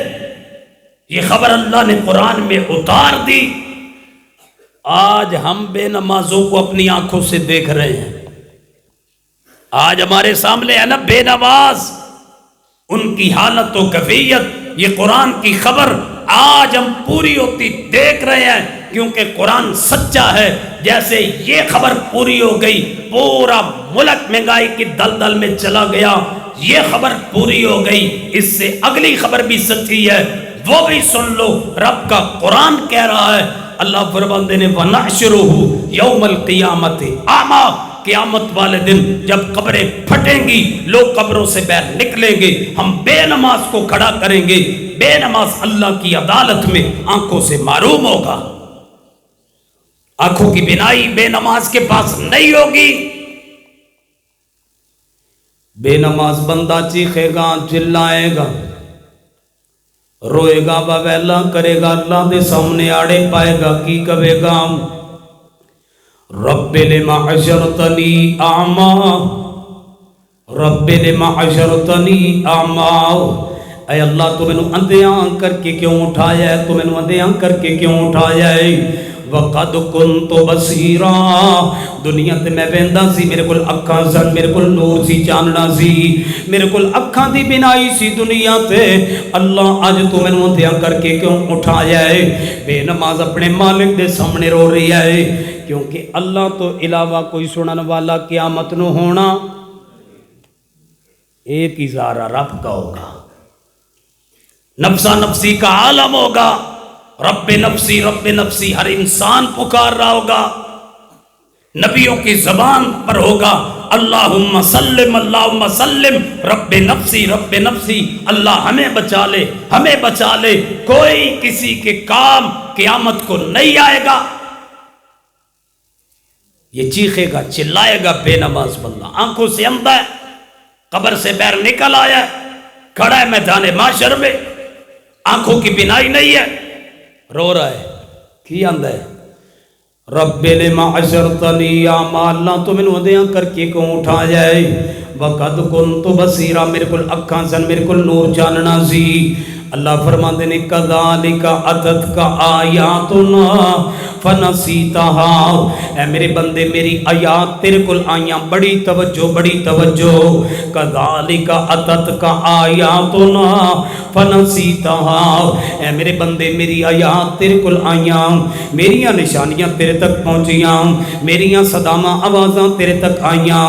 یہ خبر اللہ نے قرآن میں اتار دی۔ آج ہم بے نمازوں کو اپنی آنکھوں سے دیکھ رہے ہیں، آج ہمارے سامنے ہے نا بے نماز، ان کی حالت و کیفیت، یہ قرآن کی خبر آج ہم پوری ہوتی دیکھ رہے ہیں، کیونکہ قرآن سچا ہے۔ جیسے یہ خبر پوری ہو گئی پورا ملک مہنگائی کی دلدل میں چلا گیا، یہ خبر پوری ہو گئی، اس سے اگلی خبر بھی سچی ہے، وہ بھی سن لو۔ رب کا قرآن کہہ رہا ہے، اللہ فرماتے ہیں وَنَحْشُرُهُ يَوْمَ الْقِيَامَةِ أَعْمَى، قیامت والے دن جب قبریں پھٹیں گی، لوگ قبروں سے باہر نکلیں گے، ہم بے نماز کو کھڑا کریں گے، بے نماز اللہ کی عدالت میں آنکھوں سے محروم ہوگا، آنکھوں کی بینائی بے نماز کے پاس نہیں ہوگی۔ بے نماز بندہ چیخے گا، چلائے گا، روئے گا، باویلا کرے گا، اللہ دے سامنے آڑے پائے گا، کی کہے گا رب لما حشرتنی اعمی، رب لما حشرتنی اعمی، اے اللہ تو میں نے اندھیاں کر کے کیوں اٹھایا ہے، تو میں نے اندھیاں کر کے کیوں اٹھایا ہے، وَقَدْ كُنْتُ بَصِيرًا، دنیا تے میں ویندا سی، میرے کول اکھاں سن، میرے کول نور سی، چاننا سی، میرے کول اکھاں دی بینائی سی دنیا تے، اللہ اج تو مینوں اندھیاں کر کے کیوں اٹھایا ہے۔ بے نماز اپنے مالک دے سامنے رو رہی ہے، کیونکہ اللہ تو علاوہ کوئی سنن والا قیامت نو ہونا، ایک ہی ذرا رب کا ہوگا، نفسا نفسی کا عالم ہوگا، رب نفسی ہر انسان پکار رہا ہوگا، نبیوں کی زبان پر ہوگا اللہم سلم اللہم سلم رب نفسی، اللہ ہمیں بچا لے، ہمیں بچا لے، کوئی کسی کے کام قیامت کو نہیں آئے گا۔ یہ چیخے گا، چلائے گا بے نماز بندہ، آنکھوں سے اندھا ہے، قبر سے باہر نکل آیا ہے، کھڑا ہے میدان محشر میں، آنکھوں کی بینائی نہیں ہے، رو رہا ہے، کی آندہ ہے رب لما حشرتنی اعمی، اللہ تو میں نے اندھیاں کر کے کیوں اٹھا جائے، وَقَدْ كُنْتُ بَصِيرًا، میرے کل اکھاں سن، میرے کل نور چاننا سی۔ اللہ فرماتے ہیں کذالک اتتک آیاتنا فنسیتہا، اے میرے بندے میری آیات تیرے کل آیاں، بڑی توجہ، کذالک اتتک آیاتنا فنسیتہا، اے میرے بندے میری آیات تیرے کل آیاں، میریاں نشانیاں تیرے تک پہنچیاں، میریاں صدامہ آوازاں تیرے تک آئیاں،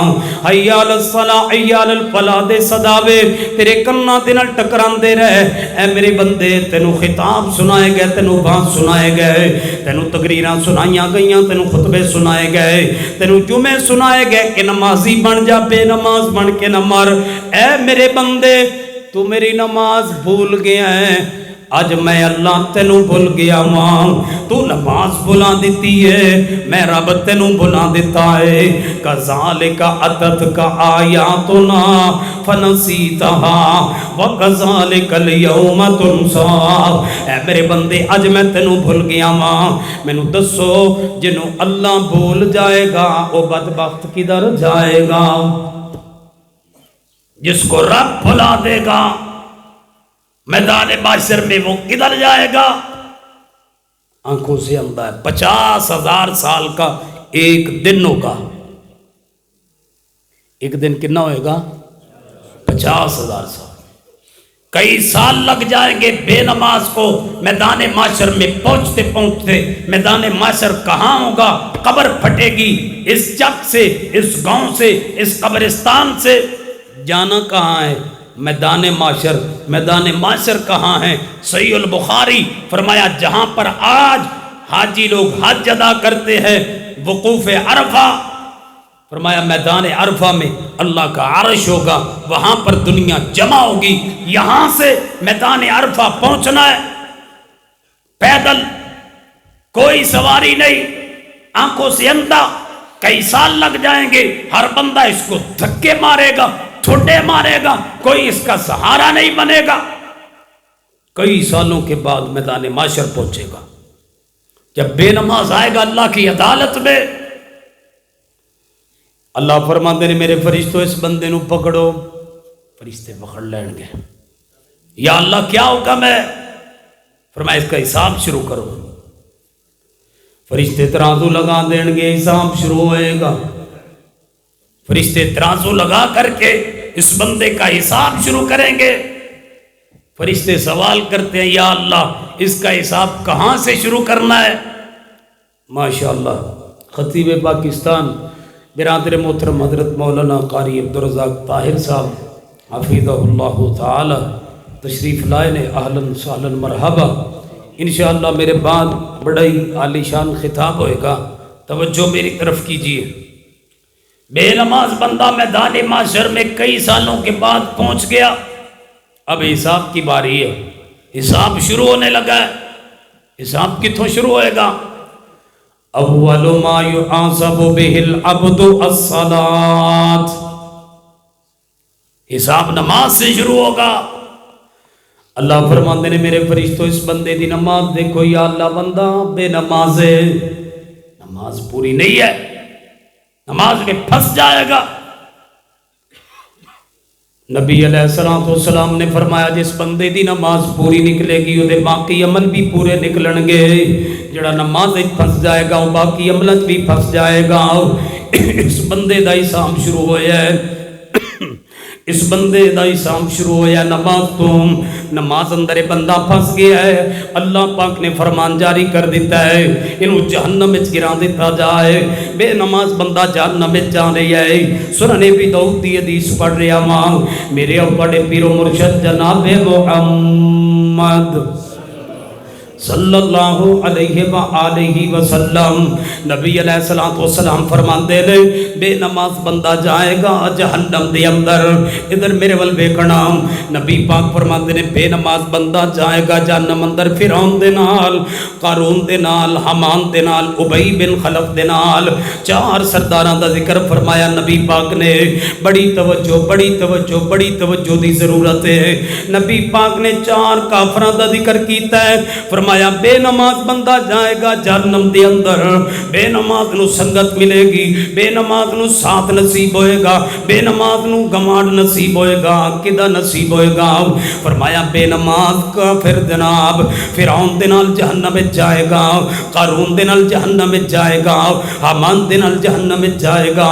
حی علی الصلاح حی علی الفلاح دے صداوے تیرے کناں دے نال ٹکران دے رہے، اے میرے بندے تینوں خطاب سنائے گئے، تینوں بات سنائے گئے، تینوں تقریراں سنائیاں گئیاں، تینوں خطبے سنائے گئے، تینوں جمعے سنائے گئے کہ نمازی بن جا، بے نماز بن کے نہ مر۔ اے میرے بندے تو میری نماز بھول گیا ہے، آج میں اللہ تینوں بھول گیا ماں، تو نماز بھلا دیتی ہے، میں رب تینوں بھلا دیتا ہے۔ کذالک اتتک آیاتنا فنسیتہا وکذالک الیوم تنسی، اے میرے بندے آج میں تینوں بھول گیا ماں، مینوں دسو جنوں اللہ بھول جائے گا وہ بدبخت کدھر جائے گا؟ جس کو رب بھلا دے گا میدان محشر میں وہ کدھر جائے گا؟ آنکھوں سے اندھا ہے۔ 50,000 سال کا ایک دن ہوگا، ایک دن کتنا ہوئے گا؟ 50,000 سال، کئی سال لگ جائیں گے بے نماز کو میدان محشر میں پہنچتے۔ میدان محشر کہاں ہوگا؟ قبر پھٹے گی، اس چک سے، اس گاؤں سے، اس قبرستان سے جانا کہاں ہے؟ میدان محشر۔ میدان محشر کہاں ہے؟ صحیح البخاری فرمایا جہاں پر آج حاجی لوگ حج ادا کرتے ہیں، وقوف عرفہ، فرمایا میدان عرفہ میں اللہ کا عرش ہوگا، وہاں پر دنیا جمع ہوگی۔ یہاں سے میدان عرفہ پہنچنا ہے پیدل، کوئی سواری نہیں، آنکھوں سے اندھا، کئی سال لگ جائیں گے، ہر بندہ اس کو دھکے مارے گا، ٹھڈے مارے گا، کوئی اس کا سہارا نہیں بنے گا. کئی سالوں کے بعد میدان معاشر پہنچے گا، جب بے نماز آئے گا اللہ کی عدالت میں. اللہ فرماتے ہیں میرے فرشتوں اس بندے نو پکڑو. فرشتے پکڑ لیں گے. یا اللہ کیا حکم ہے؟ فرمایا اس کا حساب شروع کرو. فرشتے ترازو لگا دیں گے، حساب شروع ہوئے گا. فرشتے ترازو لگا کر کے اس بندے کا حساب شروع کریں گے. فرشتے سوال کرتے ہیں یا اللہ اس کا حساب کہاں سے شروع کرنا ہے؟ ماشاءاللہ خطیب پاکستان برادر محترم حضرت مولانا قاری عبدالرزاق طاہر صاحب حفظہ اللہ تعالی تشریف لائے نے. اہلاً سہلاً مرحبا. انشاءاللہ میرے بعد بڑا ہی عالی شان خطاب ہوئے گا، توجہ میری طرف کیجیے. بے نماز بندہ میدان معاشر میں کئی سالوں کے بعد پہنچ گیا. اب حساب کی باری ہے. حساب شروع ہونے لگا ہے. حساب کتوں شروع ہوئے گا؟ اول ما يحاسب به العبد الصلاۃ. حساب نماز سے شروع ہوگا. اللہ فرماتے ہیں میرے فرشتوں اس بندے دی نماز دیکھو. یا اللہ بندہ بے نماز ہے، نماز پوری نہیں ہے، نماز میں پھنس جائے گا. نبی علیہ السلام نے فرمایا جس بندے دی نماز پوری نکلے گی وہ باقی عمل بھی پورے نکلن گے. جڑا نماز پھنس جائے گا وہ باقی عمل بھی پھنس جائے گا. اس بندے دا حساب شروع ہویا ہے. اس بندے دا حساب شروع ہویا. نماز اندر بندہ پھنس گیا ہے. اللہ پاک نے فرمان جاری کر دیتا ہے انہوں جہنم میں گرا دیتا جائے. بے نماز بندہ جہنم میں جا رہی ہے. سنن ابی داؤد دی حدیث پڑھ رہا ماں میرے بڑے پیر و مرشد جناب محمد صلی اللہ علیہ وآلہ وسلم نبی علیہ السلام فرماندے نے بے نماز بندہ جائے گا جہنم دے اندر. ادھر میرے ول ویکھنا نبی پاک فرماندے نے بے نماز بندہ جائے گا جہنم اندر. فرعون دے نال، قارون دے نال، حامان دے نال، ابی بن خلف دے نال 4 سرداراں دا ذکر فرمایا نبی پاک نے. بڑی توجہ دی ضرورت ہے. نبی پاک نے 4 کافراں دا ذکر کیتا ہے. فرمایا بے نماز بندہ جائے گا جہنم دے اندر. بے نماز نو سنگت ملے گی، بے نماز نو ساتھ نصیب ہوئے گا، بے نماز نو گماڈ نصیب ہوئے گا. کدا نصیب ہوئے گا؟ فرمایا بے نماز کافر جناب فرعون دے نال جہنم میں جائے گا، قارون دے نال جہنم میں جائے گا، حامان دے نال جہنم میں جائے گا،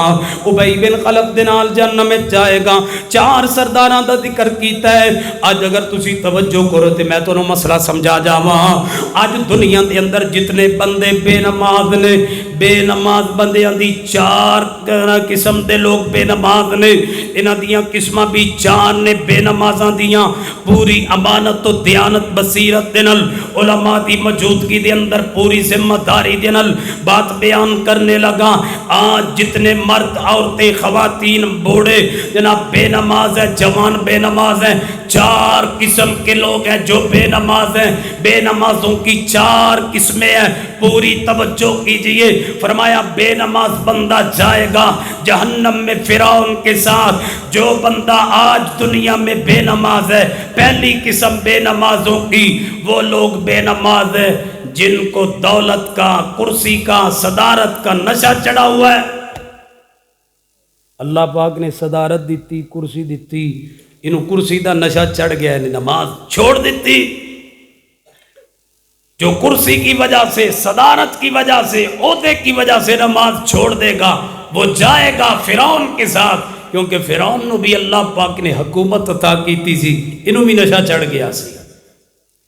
ابی بن خلف دے نال جہنم میں جائے گا. 4 سرداراں دا ذکر کیتا ہے. اج اگر تسی توجہ کرو تے میں تانوں مسئلہ سمجھا جاواں. آج دنیا دے اندر جتنے بندے بے نماز نے، بے نماز بندیاں دی 4 قسم دے لوگ بے نماز نے. انہاں دیاں قسماں بھی 4 نے. بے نمازاں دیاں پوری امانت و دیانت بصیرت دے نال علماء دی موجودگی دے اندر پوری ذمہ داری دے نال بات بیان کرنے لگا. آج جتنے مرد عورتیں خواتین بوڑھے جناب بے نماز ہیں، جوان بے نماز ہیں. 4 قسم کے لوگ ہیں جو بے نماز ہیں. بے نمازوں کی 4 قسمیں ہیں. پوری توجہ کیجئے. فرمایا بے نماز بندہ جائے گا جہنم میں فرعون کے ساتھ. جو بندہ آج دنیا میں بے نماز ہے، پہلی قسم بے نمازوں کی وہ لوگ بے نماز ہیں جن کو دولت کا، کرسی کا، صدارت کا نشہ چڑھا ہوا ہے. اللہ پاک نے صدارت دیتی، کرسی دیتی، انہوں کرسی دا نشہ چڑھ گیا ہے، نماز چھوڑ دیتی. جو کرسی کی وجہ سے، صدارت کی وجہ سے، عہدے کی وجہ سے نماز چھوڑ دے گا وہ جائے گا فرعون کے ساتھ. کیونکہ فرعون نو بھی اللہ پاک نے حکومت عطا کی تھی، انہوں بھی نشہ چڑھ گیا سی.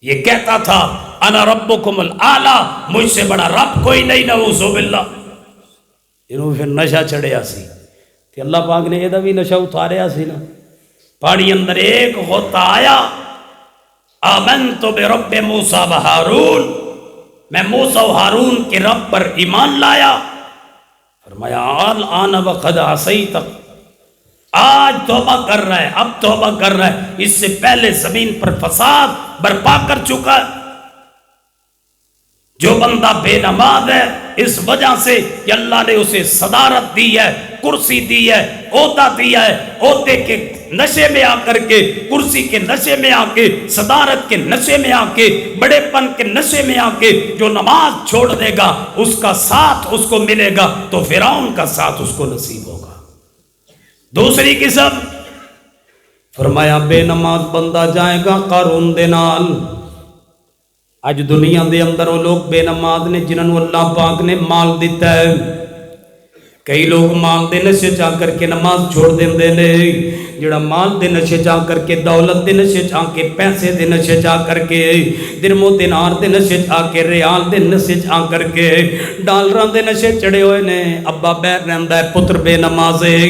یہ کہتا تھا انا ربکم الاعلی، مجھ سے بڑا رب کوئی نہیں، نعوذ باللہ. انہوں پھر نشہ چڑھیا سی کہ اللہ پاک نے یہ بھی نشہ اتاریا سی نا. پہاڑی اندر ایک غوطہ آیا، آمنت برب موسیٰ و ہارون، میں موسیٰ و ہارون کے رب پر ایمان لایا. فرمایا الآن وقد عصیت، آج توبہ کر رہا ہے، اب توبہ کر رہا ہے، اس سے پہلے زمین پر فساد برپا کر چکا ہے. جو بندہ بے نماز ہے اس وجہ سے کہ اللہ نے اسے صدارت دی ہے، کرسی دی ہے، عہدہ دیا ہے، عہدے کے نشے میں آ کر کے، کرسی کے نشے میں آ کے، صدارت کے نشے میں آ کے، بڑے پن کے نشے میں آ کے جو نماز چھوڑ دے گا اس کا ساتھ اس کو ملے گا تو فرعون کا ساتھ اس کو نصیب ہوگا۔ دوسری قسم فرمایا بے نماز بندہ جائے گا قارون دے نال۔ اج دنیا دے اندر وہ لوگ بے نماز نے جنہوں نے اللہ پاک نے مال دیتا ہے، کئی لوگ مال دے نشے چاہ کر کے نماز چھوڑ دیندے نے، جڑا مال دے نشے چاہ کر کے، دولت دے نشے چاہ کے، پیسے دے نشے چاہ کر کے، درم و دینار دے نشے چاہ کے، ریال دے نشے چاہ کر کے، ڈالراں دے نشے چڑھے ہوئے نے، ابا بیر رہندا ہے پتر بے نماز ہے،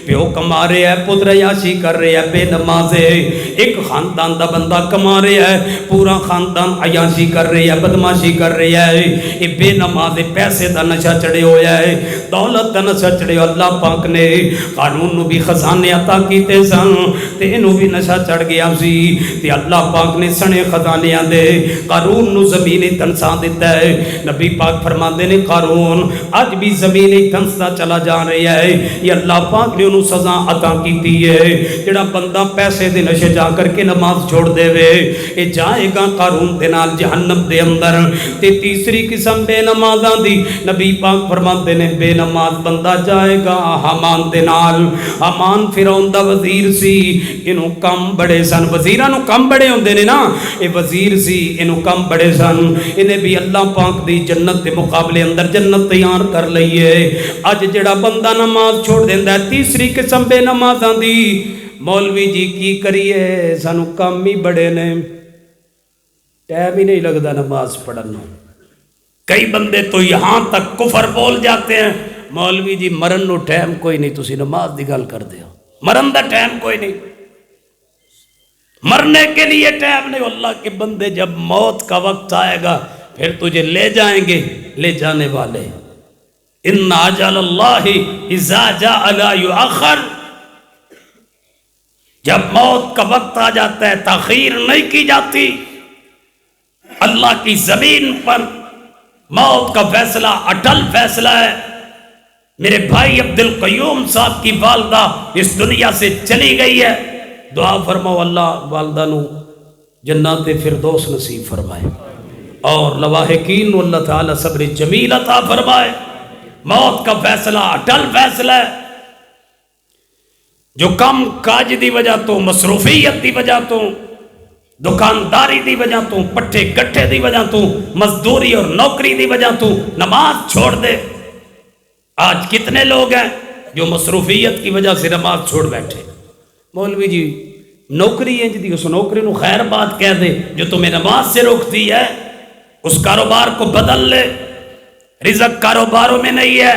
پیو کما رہا ہے، پتر عیاشی کر رہا ہے، بے نماز ہے، ایک خاندان دا بندہ کما رہا ہے، پورا خاندان عیاشی کر رہا ہے، بدماشی کر رہا ہے، یہ بے نماز ہے، پیسے دا نشہ چڑھے ہویا ہے، دولت دا نشہ چڑھے ہویا۔ اللہ پاک نے قارون نو بھی خزانے عطا کیتے سن تے انہوں بھی نشہ چڑھ گیا سی تے اللہ پاک نے سنے خزانے دے قارون نو زمین تنسا دیتا ہے۔ نبی پاک فرماندے نے قارون اج بھی زمین تنسا چلا جا رہا ہے، یہ اللہ پاک نے انہوں سزا عطا کیتی ہے۔ جڑا بندہ پیسے دے نشے جا کر کے نماز چھوڑ دے وے اے جائے گا قارون دے نال جہنم دے اندر۔ تے تیسری قسم بے نمازاں دی نبی پاک فرماندے نے بے نماز بندہ جائے گا حامان دے نال۔ حامان فرعون دا وزیر سی، انہوں کم بڑے سن، وزیرانو کم بڑے ہوندے نے نا، اے وزیر سی انہوں کم بڑے سن، انہیں بھی اللہ پاک دی جنت دے مقابلے اندر جنت تیار کر لئیے۔ اج جڑا بندہ نماز چھوڑ دیندہ ہے تیسری قسم بے نمازاں دی، مولوی جی کی کریے سانو کم ہی بڑے نے، ٹائم ہی نہیں لگتا نماز پڑھنا۔ کئی بندے تو یہاں تک کفر بول جاتے ہیں، مولوی جی مرن نو ٹائم کوئی نہیں، تسی نماز دی گل کر دیا، مرن دا ٹائم کوئی نہیں، مرنے کے لیے ٹائم نہیں۔ اللہ کے بندے جب موت کا وقت آئے گا پھر تجھے لے جائیں گے لے جانے والے۔ ان اجل اللہ اذا جاء لا یؤخر، جب موت کا وقت آ جاتا ہے تاخیر نہیں کی جاتی۔ اللہ کی زمین پر موت کا فیصلہ اٹل فیصلہ ہے۔ میرے بھائی عبد القیوم صاحب کی والدہ اس دنیا سے چلی گئی ہے، دعا فرماؤ اللہ والدہ نو جنات فردوس نصیب فرمائے اور لواحقین نو اللہ تعالی صبر جمیل عطا فرمائے۔ موت کا فیصلہ اٹل فیصلہ ہے۔ جو کم کاج دی وجہ تو، مصروفیت دی وجہ تو، دکانداری دی وجہ تو، پٹھے گٹھے دی وجہ تو، مزدوری اور نوکری دی وجہ تو نماز چھوڑ دے۔ آج کتنے لوگ ہیں جو مصروفیت کی وجہ سے نماز چھوڑ بیٹھے، مولوی جی نوکری ہے جی، اس نوکری نو خیر بات کہہ دے جو تمہیں نماز سے روکتی ہے، اس کاروبار کو بدل لے۔ رزق کاروباروں میں نہیں ہے،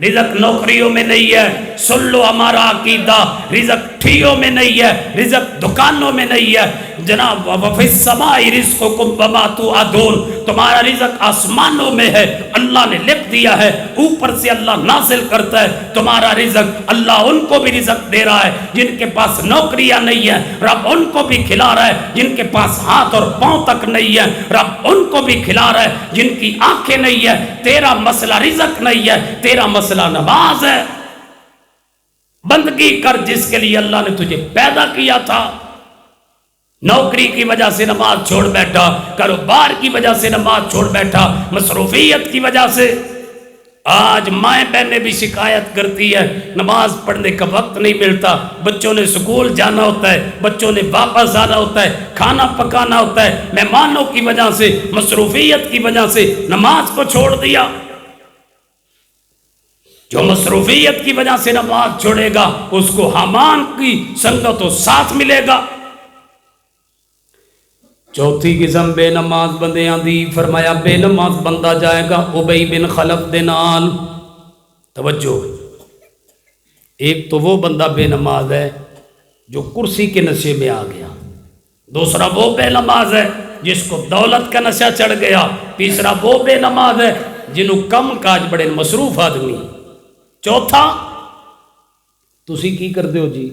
رزق نوکریوں میں نہیں ہے، سن لو ہمارا عقیدہ، رزق ٹھیوں میں نہیں ہے، رزق دکانوں میں نہیں ہے جناب۔ وَفِي السَّمَاءِ رِزْقُكُمْ وَمَا تُوعَدُونَ، تمہارا رزق آسمانوں میں ہے، اللہ نے لکھ دیا ہے، اوپر سے اللہ نازل کرتا ہے تمہارا رزق۔ اللہ ان کو بھی رزق دے رہا ہے جن کے پاس نوکریاں نہیں ہیں، رب ان کو بھی کھلا رہا ہے جن کے پاس ہاتھ اور پاؤں تک نہیں ہے، رب ان کو بھی کھلا رہا ہے جن کی آنکھیں نہیں ہے۔ تیرا مسئلہ رزق نہیں ہے، تیرا مسئلہ نماز ہے۔ بندگی کر جس کے لیے اللہ نے تجھے پیدا کیا تھا۔ نوکری کی وجہ سے نماز چھوڑ بیٹھا، کاروبار کی وجہ سے نماز چھوڑ بیٹھا، مصروفیت کی وجہ سے۔ آج مائیں بہنیں بھی شکایت کرتی ہے نماز پڑھنے کا وقت نہیں ملتا، بچوں نے سکول جانا ہوتا ہے، بچوں نے واپس آنا ہوتا ہے، کھانا پکانا ہوتا ہے، مہمانوں کی وجہ سے، مصروفیت کی وجہ سے نماز کو چھوڑ دیا۔ جو مصروفیت کی وجہ سے نماز چھوڑے گا اس کو حامان کی سنگت و ساتھ ملے گا۔ چوتھی قسم بے نماز بندیاں دی، فرمایا بے نماز بندہ جائے گا ابی بن خلف دے نال۔ توجہ، ایک تو وہ بندہ بے نماز ہے جو کرسی کے نشے میں آ گیا، دوسرا وہ بے نماز ہے جس کو دولت کا نشہ چڑھ گیا، تیسرا وہ بے نماز ہے جنہوں کم کاج بڑے مصروف آدمی۔ چوتھا تسی کی کر دیو جی،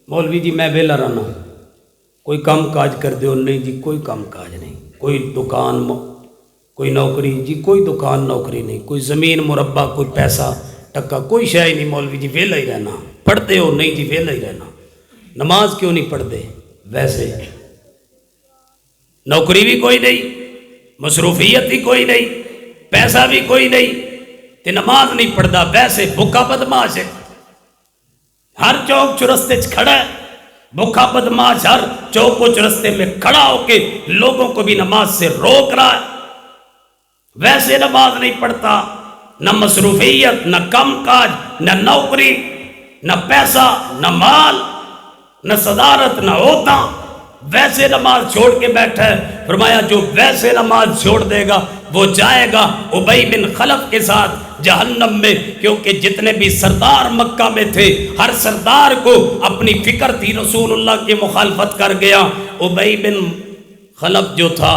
مولوی جی میں ویلا رہنا، کوئی کام کاج کر دیو، نہیں جی کوئی کام کاج نہیں، کوئی دکان کوئی نوکری جی کوئی دکان نوکری نہیں، کوئی زمین مربع کوئی پیسہ ٹکا کوئی شے نہیں مولوی جی ویلا ہی رہنا. پڑھتے ہو نہیں جی ویلا ہی رہنا. نماز کیوں نہیں پڑھتے؟ ویسے نوکری بھی کوئی نہیں، مصروفیت بھی کوئی نہیں، پیسہ بھی کوئی نہیں، تے نماز نہیں پڑھتا. ویسے بھوکا بدماش ہے، ہر چوک چرستے کھڑا ہے. بھوکا بدماش ہر چوک و چرستے میں کھڑا ہو کے لوگوں کو بھی نماز سے روک رہا ہے. ویسے نماز نہیں پڑھتا. نہ مصروفیت، نہ کم کاج، نہ نوکری، نہ پیسہ، نہ مال، نہ صدارت، نہ عہدہ. ویسے نماز چھوڑ کے بیٹھا ہے. فرمایا جو ویسے نماز چھوڑ دے گا وہ جائے گا ابی بن خلف کے ساتھ جہنم میں. کیونکہ جتنے بھی سردار مکہ میں تھے ہر سردار کو اپنی فکر تھی، رسول اللہ کی مخالفت کر گیا. ابی بن خلف جو تھا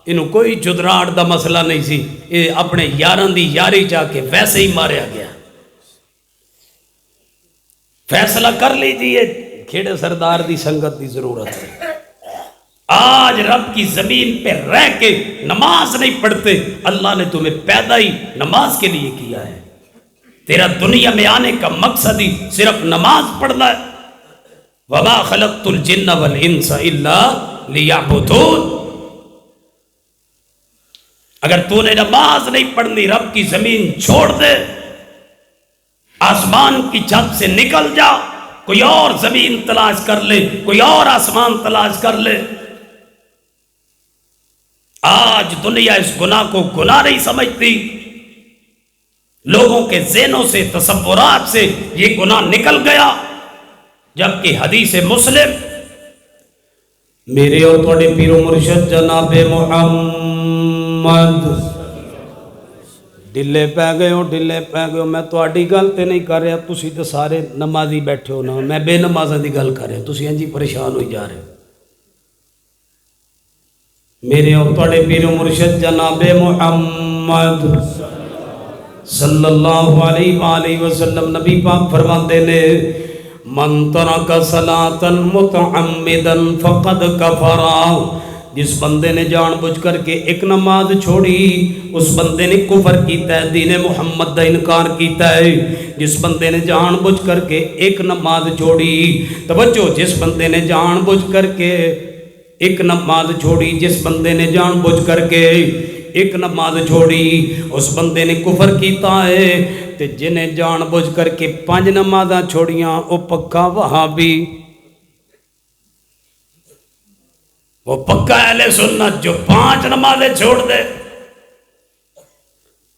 انہوں کوئی چدراڑ دا مسئلہ نہیں سی، یہ اپنے یاران دی یاری جا کے ویسے ہی ماریا گیا. فیصلہ کر لیجئے کھیڑے سردار دی سنگت دی ضرورت ہے. آج رب کی زمین پہ رہ کے نماز نہیں پڑھتے. اللہ نے تمہیں پیدا ہی نماز کے لیے کیا ہے. تیرا دنیا میں آنے کا مقصد ہی صرف نماز پڑھنا ہے. وَمَا خَلَقْتُ الْجِنَّ وَالْإِنسَ إِلَّا لِيَعْبُدُونِ. اگر تو نے نماز نہیں پڑھنی رب کی زمین چھوڑ دے، آسمان کی چھت سے نکل جا، کوئی اور زمین تلاش کر لے، کوئی اور آسمان تلاش کر لے. آج دنیا اس گناہ کو گناہ نہیں سمجھتی. لوگوں کے ذہنوں سے، تصورات سے یہ گناہ نکل گیا. جبکہ حدیث مسلم میرے اور تھوڑے پیر و مرشد جناب محمد ڈلے پہ گئے ہو. میں تھوڑی گل تے نہیں کر رہا، تسی تو سارے نمازی بیٹھے ہو نا، میں بے نمازاں دی گل کر رہا. تسی انجی پریشان ہوئی جا رہے ہو. میرے اور تھوڑے پیر و مرشد جناب محمد صلی اللہ علیہ وآلہ وسلم نبی پاک فرماتے نے من ترک صلاۃ متعمدا فقد کفر. جس بندے نے جان بوجھ کر کے ایک نماز چھوڑی اس بندے نے کفر کیتا ہے، دین محمد دا انکار کیتا ہے. جس بندے نے جان بوجھ کر کے ایک نماز چھوڑی، توجہ، جس بندے نے جان بوجھ کر کے ایک نماز چھوڑی، جس بندے نے جان بوجھ کر کے ایک نماز چھوڑی اس بندے نے کفر کیتا ہے. تے جنہیں جان بوجھ کر کے 5 نمازاں چھوڑیاں او پکا وہابی، وہ پکا اہل سنت جو 5 نمازیں چھوڑ دے.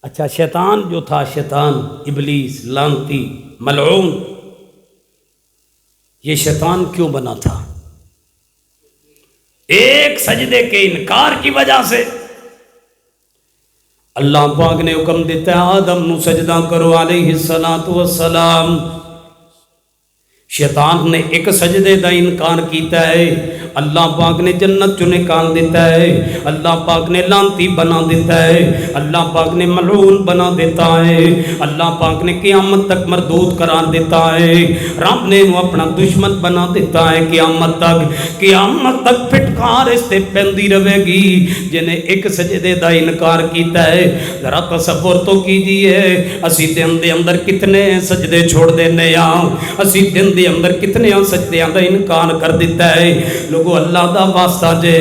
اچھا شیطان جو تھا، شیطان ابلیس لعنتی ملعون، یہ شیطان کیوں بنا تھا؟ ایک سجدے کے انکار کی وجہ سے. اللہ پاک نے حکم دیتا ہے آدم نو سجدہ کرو علیہ السلام. شیطان نے ایک سجدے دا انکار کیتا ہے، اللہ پاک نے جنت چو نکال دیتا ہے، اللہ پاک نے لعنتی بنا دیتا ہے، اللہ پاک نے ملعون بنا دیتا ہے، اللہ پاک نے قیامت تک مردود قرار دیتا ہے. رب نے انہوں اپنا دشمن بنا دیتا ہے. قیامت تک پھٹکار اس تے پیندی رہے گی جنہیں ایک سجدے دا انکار کیتا ہے. ذرا تصور تو کیجئے اسی دن دے اندر کتنے سجدے چھوڑ دینے آؤں، اسی دن دے اندر کتنے سجدیاں دا انکار کر دیتا ہے. لوگو اللہ دا واسطہ جے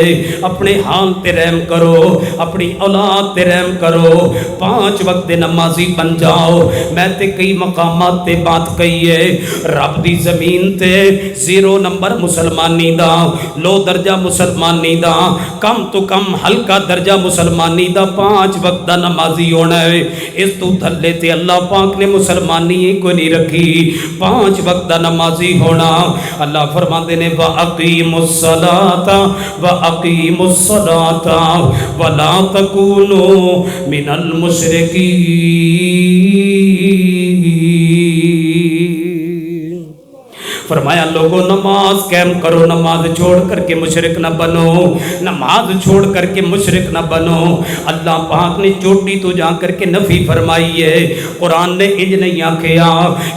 اپنے حال تے رحم کرو، اپنی اولاد تے رحم کرو، 5 وقت نمازی بن جاؤ. میں تے کئی مقامات تے بات کہی ہے، رب دی زمین تے 0 نمبر مسلمانی دا، لو درجہ مسلمانی دا، کم تو کم ہلکا درجہ مسلمانی دا 5 وقت دا نمازی ہونا ہے. اس تو تھلے تے اللہ پاک نے مسلمانی کوئی نہیں رکھی، 5 وقت دا نمازی ہونا. اللہ فرماتے نے وَأَقِيمُ الصَّلَاةَ وَأَقِيمُ الصَّلَاةَ وَلَا تَكُونُوا مِنَ الْمُشْرِكِينَ فرمایا لوگوں نماز قائم کرو، نماز چھوڑ کر کے مشرک نہ بنو، نماز چھوڑ کر کے مشرک نہ بنو۔ اللہ پاک نے چوٹی تو جا کر کے نفی فرمائی ہے، قرآن نے انج نہیں آکھیا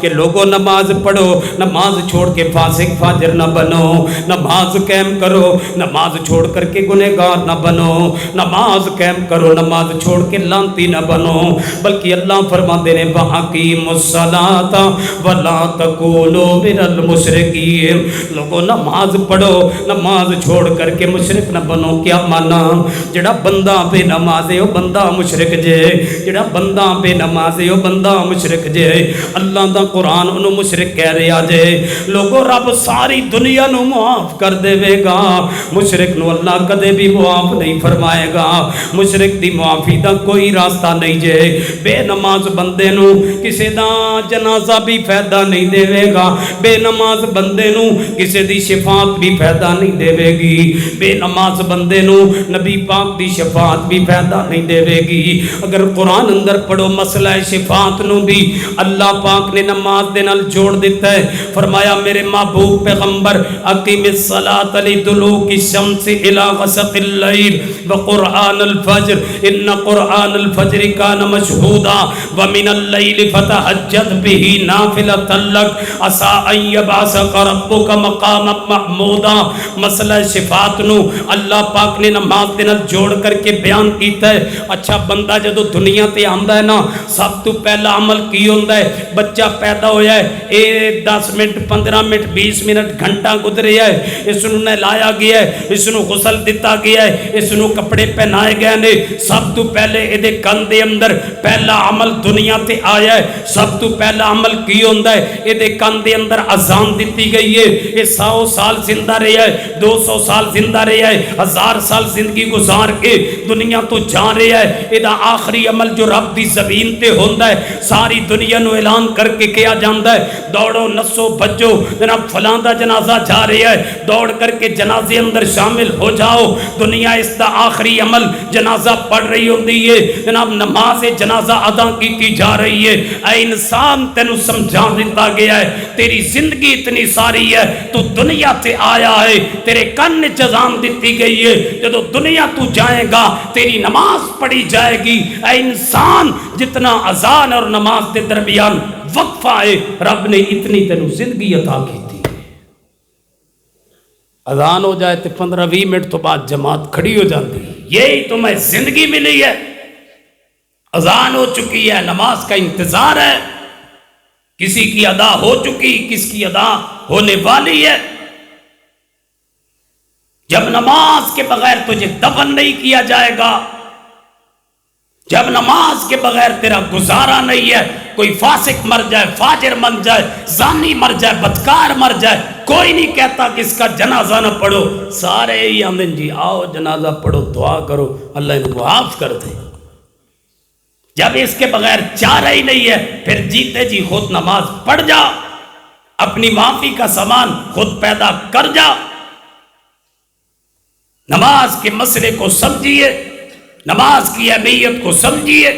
کہ لوگوں نماز پڑھو، نماز چھوڑ کے فاسق فاجر نہ بنو، نماز قائم کرو، نماز چھوڑ کر کے گنہگار نہ بنو، نماز قائم کرو، نماز چھوڑ کے لانتی نہ بنو، بلکہ اللہ فرماتے ہیں وَأَقِیمُوا الصَّلَاةَ وَلَا تَکُونُوا مِنَ الْمُشْرِکِینَ۔ لوگوں نماز پڑھو، نماز چھوڑ کر کے مشرک نہ بنو۔ کیا مانا؟ جڑا بندہ بے نماز ہے وہ بندہ مشرک جے، جڑا بندہ بے نماز ہے وہ بندہ مشرک جے۔ اللہ دا قرآن انہوں مشرک کہہ رہا جے۔ لوگوں رب ساری دنیا نو معاف کر دے گا، مشرک نو اللہ کدے بھی معاف نہیں فرمائے گا۔ مشرک دی معافی دا کوئی راستہ نہیں جے۔ بے نماز بندے نو کسے دا جنازہ بھی فائدہ نہیں دے گا، بے نماز بندے نو کسے دی شفاعت بھی فائدہ نہیں دے گی، بے نماز بندے نو نبی پاک دی شفاعت بھی فائدہ نہیں دے گی۔ اگر قرآن اندر پڑھو مسئلہ شفاعت نو بھی اللہ پاک نے نماز دے نال جوڑ دیتا ہے۔ فرمایا میرے محبوب پیغمبر اقیم الصلاۃ لدلوک الشمس الی غسق اللیل وقرآن الفجر ان قرآن الفجر کان مشہودا ومن اللیل فتہجد به نافلۃ لک عسى ان یبعثک ربک مقاما محمودا۔ مسئلہ شفاعت نو اللہ پاک نے نماز دے نال جوڑ کر کے بیان کیتا ہے۔ اچھا بندہ جدو دنیا تے آندا ہے نا، سب تو پہلا عمل کی ہوندا ہے؟ بچہ پیدا ہویا ہے، اے 10 منٹ 15 منٹ 20 منٹ گھنٹہ گزریا ہے، اس نو نہلایا گیا ہے، اس نو غسل دتا گیا ہے، اس نو کپڑے پہنائے گئے نے۔ سب تو پہلے اے دے کن دے اندر پہلا عمل دنیا تے آیا ہے، سب تو پہلا عمل کی ہوندا ہے؟ اے دے کن دے اندر اذان دتی گئی ہے۔ اے 100 سال زندہ رہیا ہے، 200 سال زندہ رہیا ہے، 1000 سال زندگی گزار کے دنیا تو جا رہا ہے۔ اے دا آخری عمل جو رب دی زمین تے ہوندا ہے، ساری دنیا نو اعلان کر کے کیا جاندا ہے، دوڑو نسو بجو، جناب فلاں دا جنازہ جا رہا ہے، دوڑ کر کے جنازے اندر شامل ہو جاؤ۔ دنیا اس دا آخری عمل جنازہ پڑھ رہی ہوندی ہے، جناب نماز جنازہ ادا کی جا رہی ہے۔ اے انسان تینو سمجھا دیتا گیا ہے، تیری زندگی اتنی ساری ہے، تو دنیا تے آیا ہے، تیرے کن جزام دیتی گئی ہے، جدو دنیا تو جائے گا تیری نماز پڑھی جائے گی۔ اے انسان جتنا اذان اور نماز کے درمیان وقفہ ہے، رب نے اتنی تینو زندگی عطا کی تھی۔ اذان ہو جائے تو 15-20 منٹ تو بعد جماعت کھڑی ہو جاتی، یہی تمہیں زندگی ملی ہے۔ اذان ہو چکی ہے، نماز کا انتظار ہے، کسی کی ادا ہو چکی، کس کی ادا ہونے والی ہے۔ جب نماز کے بغیر تجھے دفن نہیں کیا جائے گا، جب نماز کے بغیر تیرا گزارا نہیں ہے، کوئی فاسق مر جائے، فاجر مر جائے، زانی مر جائے، بدکار مر جائے، کوئی نہیں کہتا کہ اس کا جنازہ نہ پڑھو، سارے ہی آمدن جی آؤ جنازہ پڑھو، دعا کرو اللہ انہیں معاف کر دے۔ جب اس کے بغیر چارہ ہی نہیں ہے، پھر جیتے جی خود نماز پڑھ جا، اپنی معافی کا سامان خود پیدا کر جا۔ نماز کے مسئلے کو سمجھیے، نماز کی اہمیت کو سمجھیے۔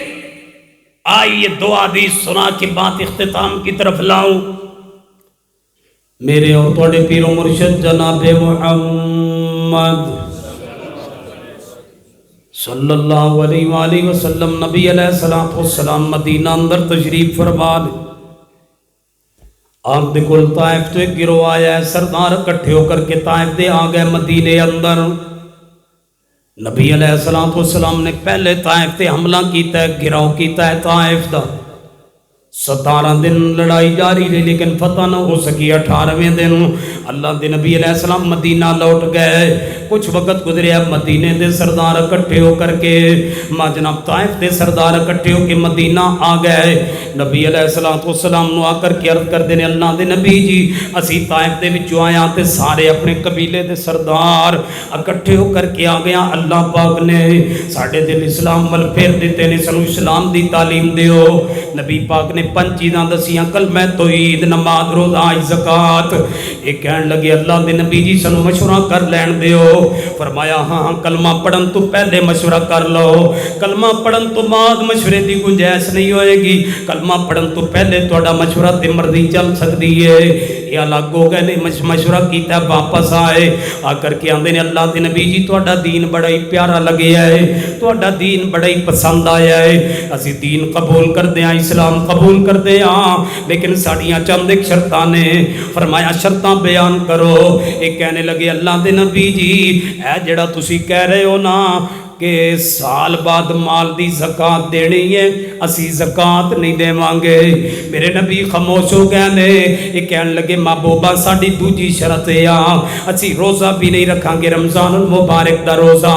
آئیے 2 حدیث سنا کے بعد اختتام کی طرف لاؤں۔ میرے اور تھوڑے پیر و مرشد جناب محمد صلی اللہ علیہ وآلہ وسلم نبی علیہ السلام مدینہ اندر تشریف فرما لے۔ آپ دے کل طائف تو ایک گروہ آیا ہے، سردار اکٹھے ہو کر کے طائف دے آ گئے مدینے اندر۔ نبی علیہ السلام نے پہلے طائف تے حملہ کیتا ہے، گراؤ کیتا ہے طائف دا۔ 17 دن لڑائی جاری رہی لیکن فتح نہ ہو سکی۔ 18ویں دن اللہ دے نبی علیہ السلام مدینہ لوٹ گئے۔ کچھ وقت گزریا، مدینے دے سردار اکٹھے ہو کر کے جناب طائف دے سردار اکٹھے ہو کے مدینہ آ گئے۔ نبی علیہ السلام نو آ کر کے عرض کر دینے اللہ دے نبی جی اسی طائف دے وچوں آیا تے سارے اپنے قبیلے دے سردار اکٹھے ہو کر کے آ گیا۔ اللہ پاک نے ساڈے دل اسلام ول پھیر دیتے نے، سانو اسلام دی تعلیم دیو۔ نبی پاک نے پنج چیزاں دسیاں کلمہ توحید نماز روزہ زکات یہ کہن لگے اللہ دے نبی جی سانو مشورہ کر لین دیو فرمایا ہاں کلمہ پڑھن تو پہلے مشورہ کر لو کلمہ پڑھن تو بعد مشورے دی گنجائش نہیں ہوئے گی کلمہ پڑھن تو پہلے تہاڈا مشورہ تے مرضی چل سکتی ہے یہ الگ ہو گئے نے مشورہ کیتا واپس آئے آ کر کے آندے نے اللہ دے نبی جی تہاڈا دین بڑا ہی پیارا لگیا ہے تہاڈا دین بڑا ہی پسند آیا ہے اسی دین قبول کردے ہاں اسلام قبول کردے ہاں لیکن ساڈیاں چند ایک شرطاں نے فرمایا شرطاں بیان کرو یہ کہنے لگے اللہ دے نبی جی اے جڑا تسی کہہ رہے ہو نا کہ سال بعد مال دی زکات دینی ہے اسی زکات نہیں دیواں گے میرے نبی خاموش ہو گئے نے یہ کہنے لگے محبوبہ ساڈی دوجی شرط ہے اسی روزہ بھی نہیں رکھاں گے رمضان المبارک دا روزہ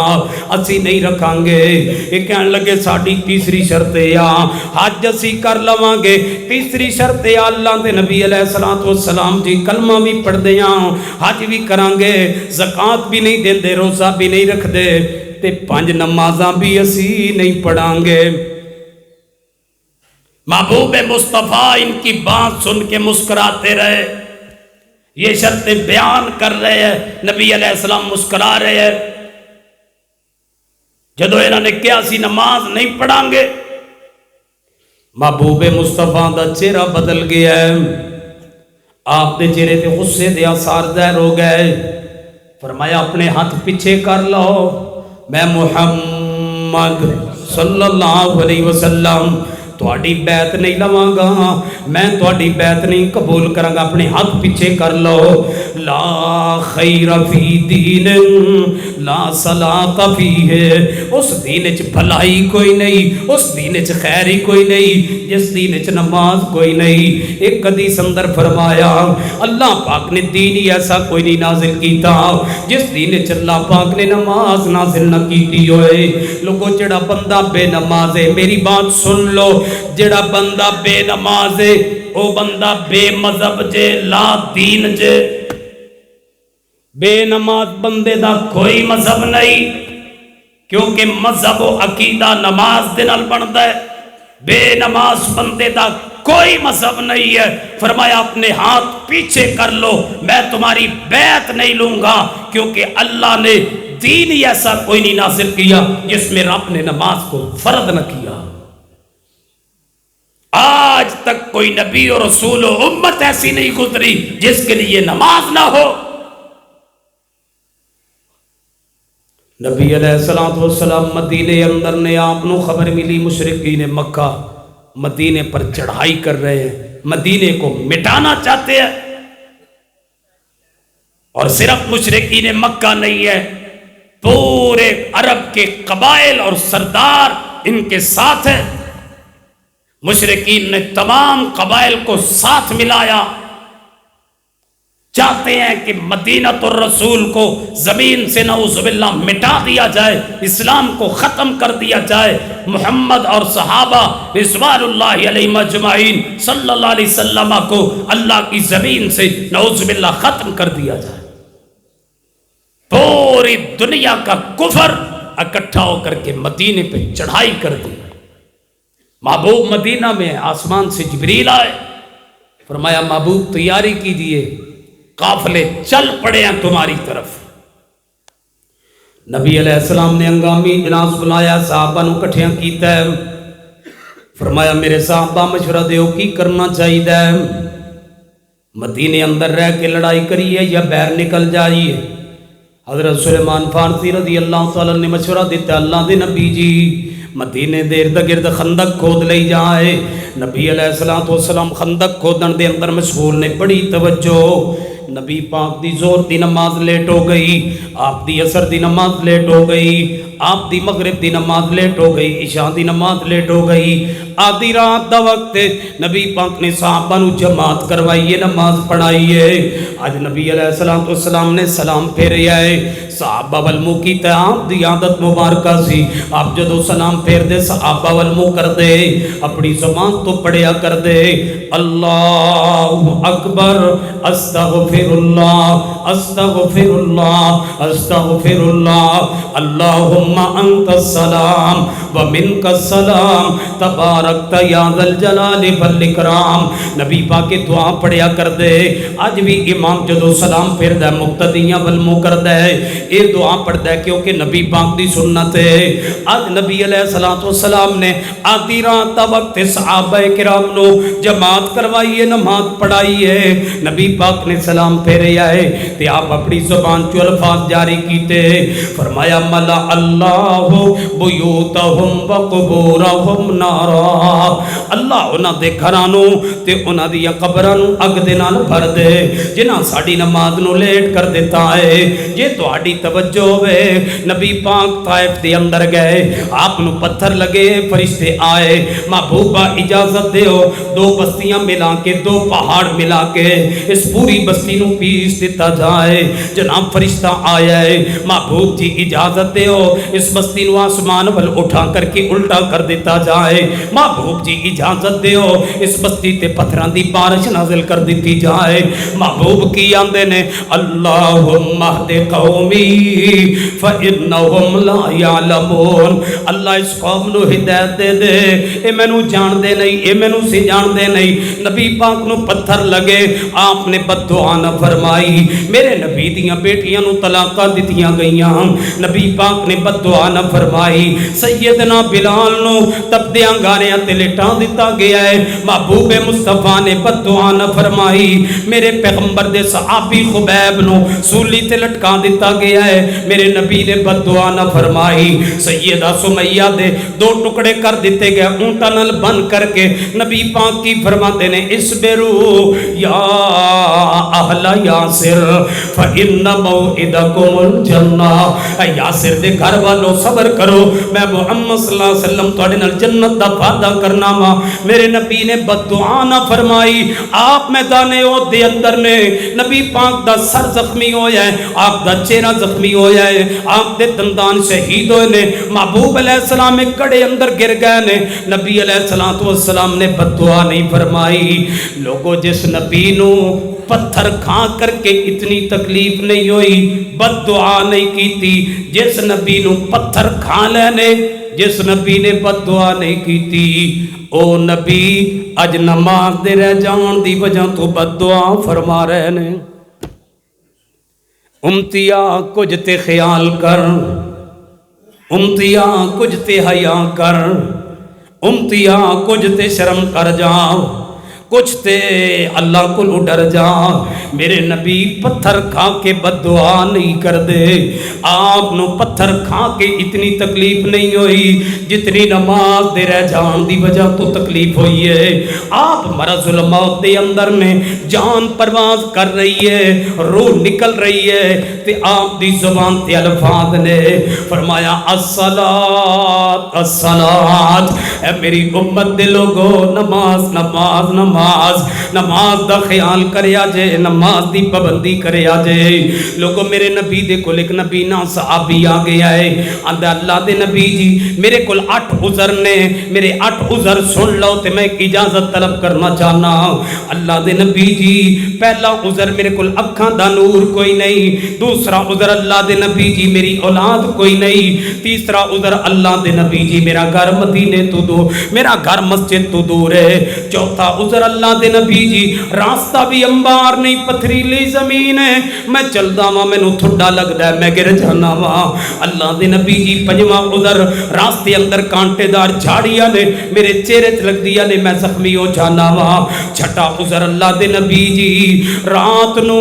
اسی نہیں رکھاں گے یہ کہنے لگے ساڈی تیسری شرط ہے حج اسی کر لواں گے تیسری شرط ہے اللہ دے نبی علیہ الصلوۃ والسلام جی کلمہ بھی پڑھ دے حج بھی کراں گے زکات بھی نہیں دیندے روزہ بھی نہیں رکھ دے تے 5 نمازاں بھی اسی نہیں پڑھاں گے محبوب مصطفیٰ ان کی بات سن کے مسکراتے رہے یہ شرطیں بیان کر رہے ہیں نبی علیہ السلام مسکرا رہے ہیں جدو انہوں نے کیا سی نماز نہیں پڑھاں گے محبوب مصطفیٰ دا چہرہ بدل گیا ہے آپ دے چہرے تے غصے دے آثار ظاہر ہو گئے فرمایا اپنے ہاتھ پیچھے کر لو میں محمد صلی اللہ علیہ وسلم تہاڈی بیعت نہیں لواں گا میں تہاڈی بیعت نہیں قبول کراں گا اپنے ہاتھ پیچھے کر لو لا خیر فی دین لا صلاۃ فیہ اس دین وچ بھلائی کوئی نہیں اس دین وچ خیر ہی کوئی نہیں جس دین وچ نماز کوئی نہیں ایک حدیث اندر فرمایا اللہ پاک نے دین ہی ایسا کوئی نہیں نازل کیتا جس دین وچ اللہ پاک نے نماز نازل نہ کیتی ہوئے لوگو جڑا بندہ بے نماز ہے میری بات سن لو جڑا بندہ بے نماز ہے او بندہ بے مذہب جے لا دین جے بے نماز بندے دا کوئی مذہب نہیں کیونکہ مذہب و عقیدہ نماز دے نال بندا ہے بے نماز بندے دا کوئی مذہب نہیں ہے فرمایا اپنے ہاتھ پیچھے کر لو میں تمہاری بیعت نہیں لوں گا کیونکہ اللہ نے دین ہی ایسا کوئی نہیں نازل کیا جس میں رب نے نماز کو فرض نہ کیا آج تک کوئی نبی اور رسول و امت ایسی نہیں گزری جس کے لیے نماز نہ ہو نبی علیہ السلام مدینے اندر نے آپ نو خبر ملی مشرکین مکہ مدینے پر چڑھائی کر رہے ہیں مدینے کو مٹانا چاہتے ہیں اور صرف مشرکین مکہ نہیں ہے پورے عرب کے قبائل اور سردار ان کے ساتھ ہیں مشرکین نے تمام قبائل کو ساتھ ملایا چاہتے ہیں کہ مدینہ الرسول کو زمین سے نعوذ باللہ مٹا دیا جائے اسلام کو ختم کر دیا جائے محمد اور صحابہ رضوان اللہ علیہم اجمعین صلی اللہ علیہ وسلم کو اللہ کی زمین سے نعوذ باللہ ختم کر دیا جائے پوری دنیا کا کفر اکٹھا ہو کر کے مدینے پہ چڑھائی کر دی محبوب مدینہ میں آسمان سے جبریل آئے فرمایا محبوب تیاری کیجئے قافلے چل پڑے ہیں تمہاری طرف نبی علیہ السلام نے ہنگامی اجلاس بلایا صحابہ نو کٹھیاں کیتا ہے فرمایا میرے صحابہ مشورہ دیو کی کرنا چاہیے مدینے اندر رہ کے لڑائی کریے یا باہر نکل جائیے حضرت سلیمان فارسی رضی اللہ تعالیٰ نے مشورہ دیتا اللہ دے نبی جی مدینے دے ارد گرد خندق کھود لئی جائے نبی علیہ السلام خندق کھودن دے اندر مشغول نے بڑی توجہ نبی پاک دی زور دی نماز لیٹ ہو گئی آپ دی عصر دی نماز لیٹ ہو گئی آپ دی مغرب دی نماز لیٹ ہو گئی عشاء دی نماز لیٹ ہو گئی آدھی رات دا وقت نبی پاک نے صحابہ نو جماعت کروائیے نماز پڑھائیے آج نبی علیہ السلام نے سلام پھیرے آئے صحابہ والمو کی آپ دی عادت مبارکہ سی آپ جدو سلام پھیر دے صحابہ والمو کر دے اپنی زبان تو پڑھیا کر دے اللہ اکبر استغفر اللہ استغفر اللہ استغفر اللہ اللہم اللہم انت السلام ومنک السلام تبارکت یا ذا الجلال والاکرام. نبی پاک کی دعا پڑھیا کر دے. اج بھی امام جدو سلام پھر دے مقتدیاں والمو کر دے یہ دعا پڑھ دے کیونکہ نبی پاک دی سنت ہے. آج نبی علیہ السلام نے آدھی رات وقت صحابہ کرام نو جماعت کروائی ہے, نماز پڑھائی ہے. نبی پاک نے سلام پھیرے آئے تے آپ اپنی زبان چو الفاظ جاری کیتے. فرمایا ملا اللہ بیوتہم وقبورہم نارا. اللہ انہاں دے گھرانوں تے انہاں دی قبرانوں اگ دے نال بھر دے جنہاں ساڈی نماز نو لیٹ کر دیتا ہے. جے تہاڈی توجہ ہوئے نبی پاک طائف دے اندر گئے, آپ نو پتھر لگے, فرشتے آئے, محبوبہ اجازت دیو دو بستیاں ملا کے, دو پہاڑ ملا کے اس پوری بستی نو پیس دیتا جائے. جناب فرشتہ آیا ہے, محبوب جی اجازت دیو اس بستی نو آسمان ول اٹھا کر کے الٹا کر دیتا جائے. محبوب جی اجازت دیو اس بستی تے پتھران دی بارش نازل کر دیتی جائے. محبوب کی آندے نے اللہم اہد قومی فإنہم لا یعلمون. اللہ اس قوم نو ہدایت دے دے, اے میں نو جان دے نہیں, اے میں نو سی جان دے نہیں. نبی پاک نو پتھر لگے, آپ نے بد دعا نہ فرمائی. میرے نبی دیاں بیٹیاں نو طلاقاں دتیاں گئیاں, نبی پاک نے بد دعا نہ فرمائی. سیدنا بلال نو تپدیاں گاریاں تے لٹا دیتا گیا ہے, محبوب مصطفیٰ نے بد دعا نہ فرمائی. میرے پیغمبر دے صحابی خبیب نو سولی تے لٹکا دیتا گیا ہے, میرے نبی نے بد دعا نہ فرمائی. سیدہ سمیہ دے دو ٹکڑے کر دیتے گئے اونٹا نل بن کر کے. نبی پاک کی فرماتے نے اسبرو یا اہل یاسر فإن موعدکم الجنہ. اے یاسر دے گھر والوں صبر کرو, میں محمد صلی اللہ علیہ وسلم تواڈے نال جنت دا وعدہ کرنا وا. میرے نبی نے بد دعا نہ فرمائی. آپ میدان احد دے اندر نے نبی پاک دا سر زخمی ہویا ہے, آپ دا چہرہ زخمی ہویا ہے, آپ دے دندان شہید ہوئے نے. محبوب علیہ السلام ایک کڑے اندر گر گئے نے. نبی علیہ السلام نے بد دعا نہیں فرمائی. لوگوں جس نبی نو پتھر کھا کر کے اتنی تکلیف نہیں ہوئی, بد دعا نہیں کی تھی. جس نبی نو پتھر کھا لینے, جس نبی نے بد دعا نہیں کی تھی, او نبی اج نماز دے رہ جان دی وجہ تو بد دعا فرما رہے نے. امتیا کچھ تے خیال کر, امتیا کچھ تے حیا کر, امتیا کچھ تے شرم کر جا, کچھ تے اللہ کو ڈر جا. میرے نبی پتھر کھا کے بد دعا نہیں کر دے. آپ نو پتھر کھا کے اتنی تکلیف نہیں ہوئی جتنی نماز دے رہ جان دی وجہ تو تکلیف ہوئی ہے. آپ مرض الموت دے اندر میں جان پرواز کر رہی ہے, روح نکل رہی ہے, تے آپ دی زبان تے الفاظ نے فرمایا الصلاۃ الصلاۃ. اے میری امت دے لوگو نماز نماز نماز نماز دا خیال کریا جے, نماز دی پابندی کریا جے. لوگوں میرے نبی دے کول ایک نبی نا صحابی آ گیا ہے, آندا اللہ دے نبی جی میرے کول 8 عذر نے, میرے 8 عذر سن لو تے میں ایک اجازت طلب کرنا چاہنا. اللہ دے نبی جی پہلا عذر میرے کول اکھاں دا نور کوئی نہیں, دوسرا عذر اللہ دے نبی جی میری اولاد کوئی نہیں, تیسرا عذر اللہ دے نبی جی میرا گھر مدینے تو دور, میرا گھر مسجد تو دور ہے, چوتھا عذر اللہ دے نبی جی راستہ بھی انبار نہیں پتھریلی زمین ہے, میں چلدا وا مینوں تھوڑا لگدا ہے میں گر جانا وا. اللہ دے نبی جی پنجواں عذر راستے اندر کانٹے دار جھاڑیاں نے میرے چہرے تے لگدیاں نے میں زخمی ہو جانا وا. چھٹا عذر اللہ دے نبی جی رات نو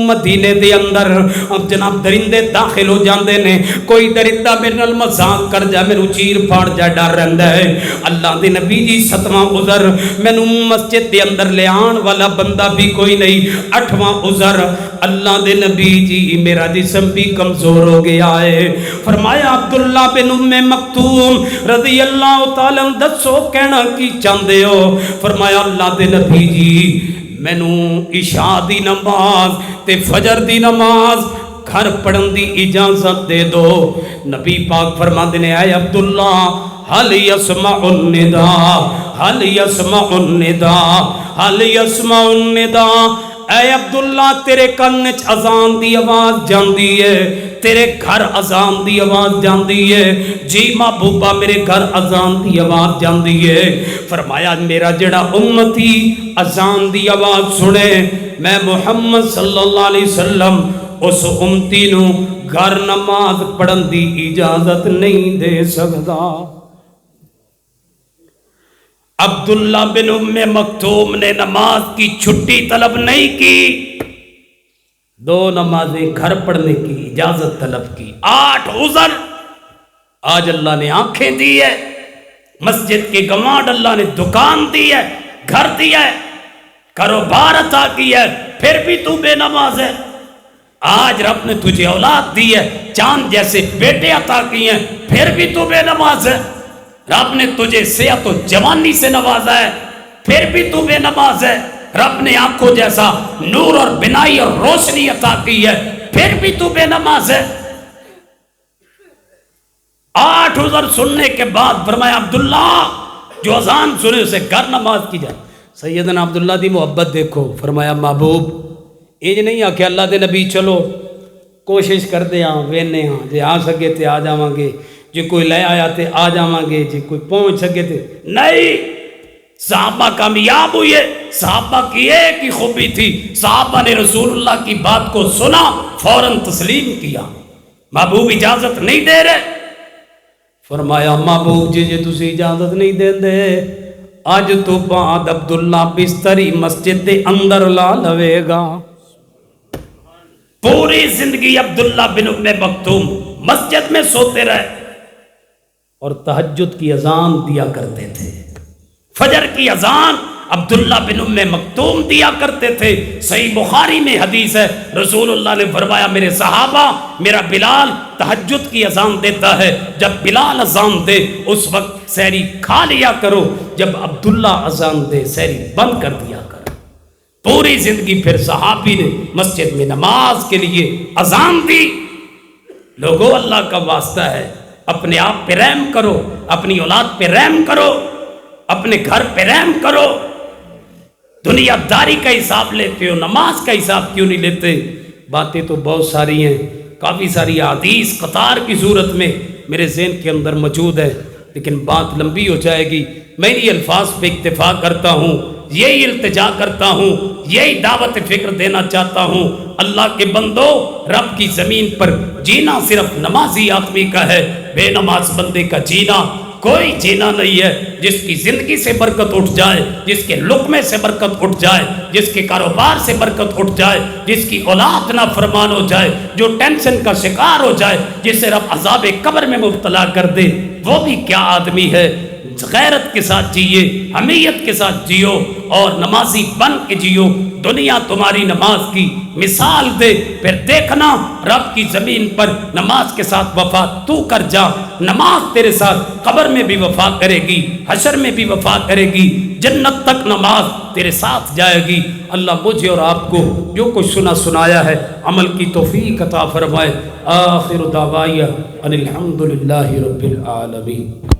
مدینے دے اندر اب جناب درندے داخل ہو جاندے نے, کوئی درندہ میرے نال مذاق کر جائے مینوں چیر پھاڑ جائے ڈر رہندا ہے. اللہ دے نبی جی ستواں عذر مینوں مسجد دے اندر لے آن والا بندہ بھی کوئی نہیں. 8واں عذر اللہ دے نبی جی میرا جسم بھی کمزور ہو گیا ہے. فرمایا عبداللہ بن ام مکتوم رضی اللہ تعالی عنہ دسو کہنا کی چاہندے ہو. فرمایا اللہ دے نبی جی مینوں عشاء دی نماز تے فجر دی نماز گھر پڑھن دی اجازت دے دو. نبی پاک فرماندے نے اے عبداللہ حل یسمع النداء حل یسمع النداء حل یسمع النداء. اے عبداللہ تیرے کن وچ اذان دی آواز جاندی ہے, تیرے گھر اذان دی آواز جاندی ہے، جی محبوبہ میرے گھر اذان دی آواز جاندی ہے۔ فرمایا میرا جڑا امتی اذان دی آواز سنے، میں محمد صلی اللہ علیہ وسلم اس امتی نو گھر نماز پڑھن دی اجازت نہیں دے سکتا۔ عبداللہ بن ام مکتوم نے نماز کی چھٹی طلب نہیں کی، 2 نمازیں گھر پڑھنے کی اجازت طلب کی، 8 عذر۔ آج اللہ نے آنکھیں دی ہے، مسجد کے گوانڈ اللہ نے دکان دی ہے، گھر دیا ہے، کاروبار عطا کیا ہے، پھر بھی تو بے نماز ہے۔ آج رب نے تجھے اولاد دی ہے، چاند جیسے بیٹے عطا کیے ہیں، پھر بھی تو بے نماز ہے۔ رب نے تجھے صحت و جوانی سے نوازا ہے، پھر بھی تو بے نماز ہے۔ رب نے آنکھوں جیسا نور اور بینائی اور روشنی عطا کی ہے، پھر بھی تو بے نماز ہے۔ 8 عذر سننے کے بعد فرمایا عبداللہ جو اذان سنے اسے گھر نماز کی جائے۔ سیدنا عبداللہ دی محبت دیکھو، فرمایا محبوب یہ نہیں آ کہ اللہ دے نبی چلو کوشش کرتے ہاں وینے ہاں، جے آ سکے تے آ جاواں گے، جے کوئی لے آیا تے آ جاواں گے، جے کوئی پہنچ سکے تے نہیں۔ صحابہ کامیاب ہوئے، صحابہ کی ایک ہی خوبی تھی، صحابہ نے رسول اللہ کی بات کو سنا فوراً تسلیم کیا۔ محبوب اجازت نہیں دے رہے، فرمایا محبوب جی تسی اجازت نہیں دے دے، اج تو بعد عبداللہ بستری مسجد دے اندر لا لوے گا۔ پوری زندگی عبداللہ بن ام مکتوم مسجد میں سوتے رہے اور تہجد کی اذان دیا کرتے تھے، فجر کی اذان عبداللہ بن ام مکتوم دیا کرتے تھے۔ صحیح بخاری میں حدیث ہے، رسول اللہ نے فرمایا میرے صحابہ میرا بلال تہجد کی اذان دیتا ہے، جب بلال اذان دے اس وقت سحری کھا لیا کرو، جب عبداللہ اذان دے سحری بند کر دیا کرو۔ پوری زندگی پھر صحابی نے مسجد میں نماز کے لیے اذان دی۔ لوگوں اللہ کا واسطہ ہے، اپنے آپ پہ رحم کرو، اپنی اولاد پہ رحم کرو، اپنے گھر پہ رحم کرو۔ دنیا داری کا حساب لیتے ہو، نماز کا حساب کیوں نہیں لیتے؟ باتیں تو بہت ساری ہیں، کافی ساری حدیث قطار کی صورت میں میرے ذہن کے اندر موجود ہے، لیکن بات لمبی ہو جائے گی۔ میں انہی الفاظ پہ اکتفا کرتا ہوں، یہی التجا کرتا ہوں، یہی دعوت فکر دینا چاہتا ہوں۔ اللہ کے بندو، رب کی زمین پر جینا صرف نمازی آدمی کا ہے، بے نماز بندے کا جینا کوئی جینا نہیں ہے۔ جس کی زندگی سے برکت اٹھ جائے، جس کے لقمے سے برکت اٹھ جائے، جس کے کاروبار سے برکت اٹھ جائے، جس کی اولاد نافرمان ہو جائے، جو ٹینشن کا شکار ہو جائے، جسے رب عذاب قبر میں مبتلا کر دے، وہ بھی کیا آدمی ہے؟ غیرت کے ساتھ جیے، حمیت کے ساتھ جیو اور نمازی بن کے جیو۔ دنیا تمہاری نماز کی مثال دے، پھر دیکھنا رب کی زمین پر نماز کے ساتھ وفا تو کر جا، نماز تیرے ساتھ قبر میں بھی وفا کرے گی، حشر میں بھی وفا کرے گی، جنت تک نماز تیرے ساتھ جائے گی۔ اللہ مجھے اور آپ کو جو کچھ سنایا ہے عمل کی توفیق عطا فرمائے۔ آخر دعوایا ان الحمدللہ رب العالمین۔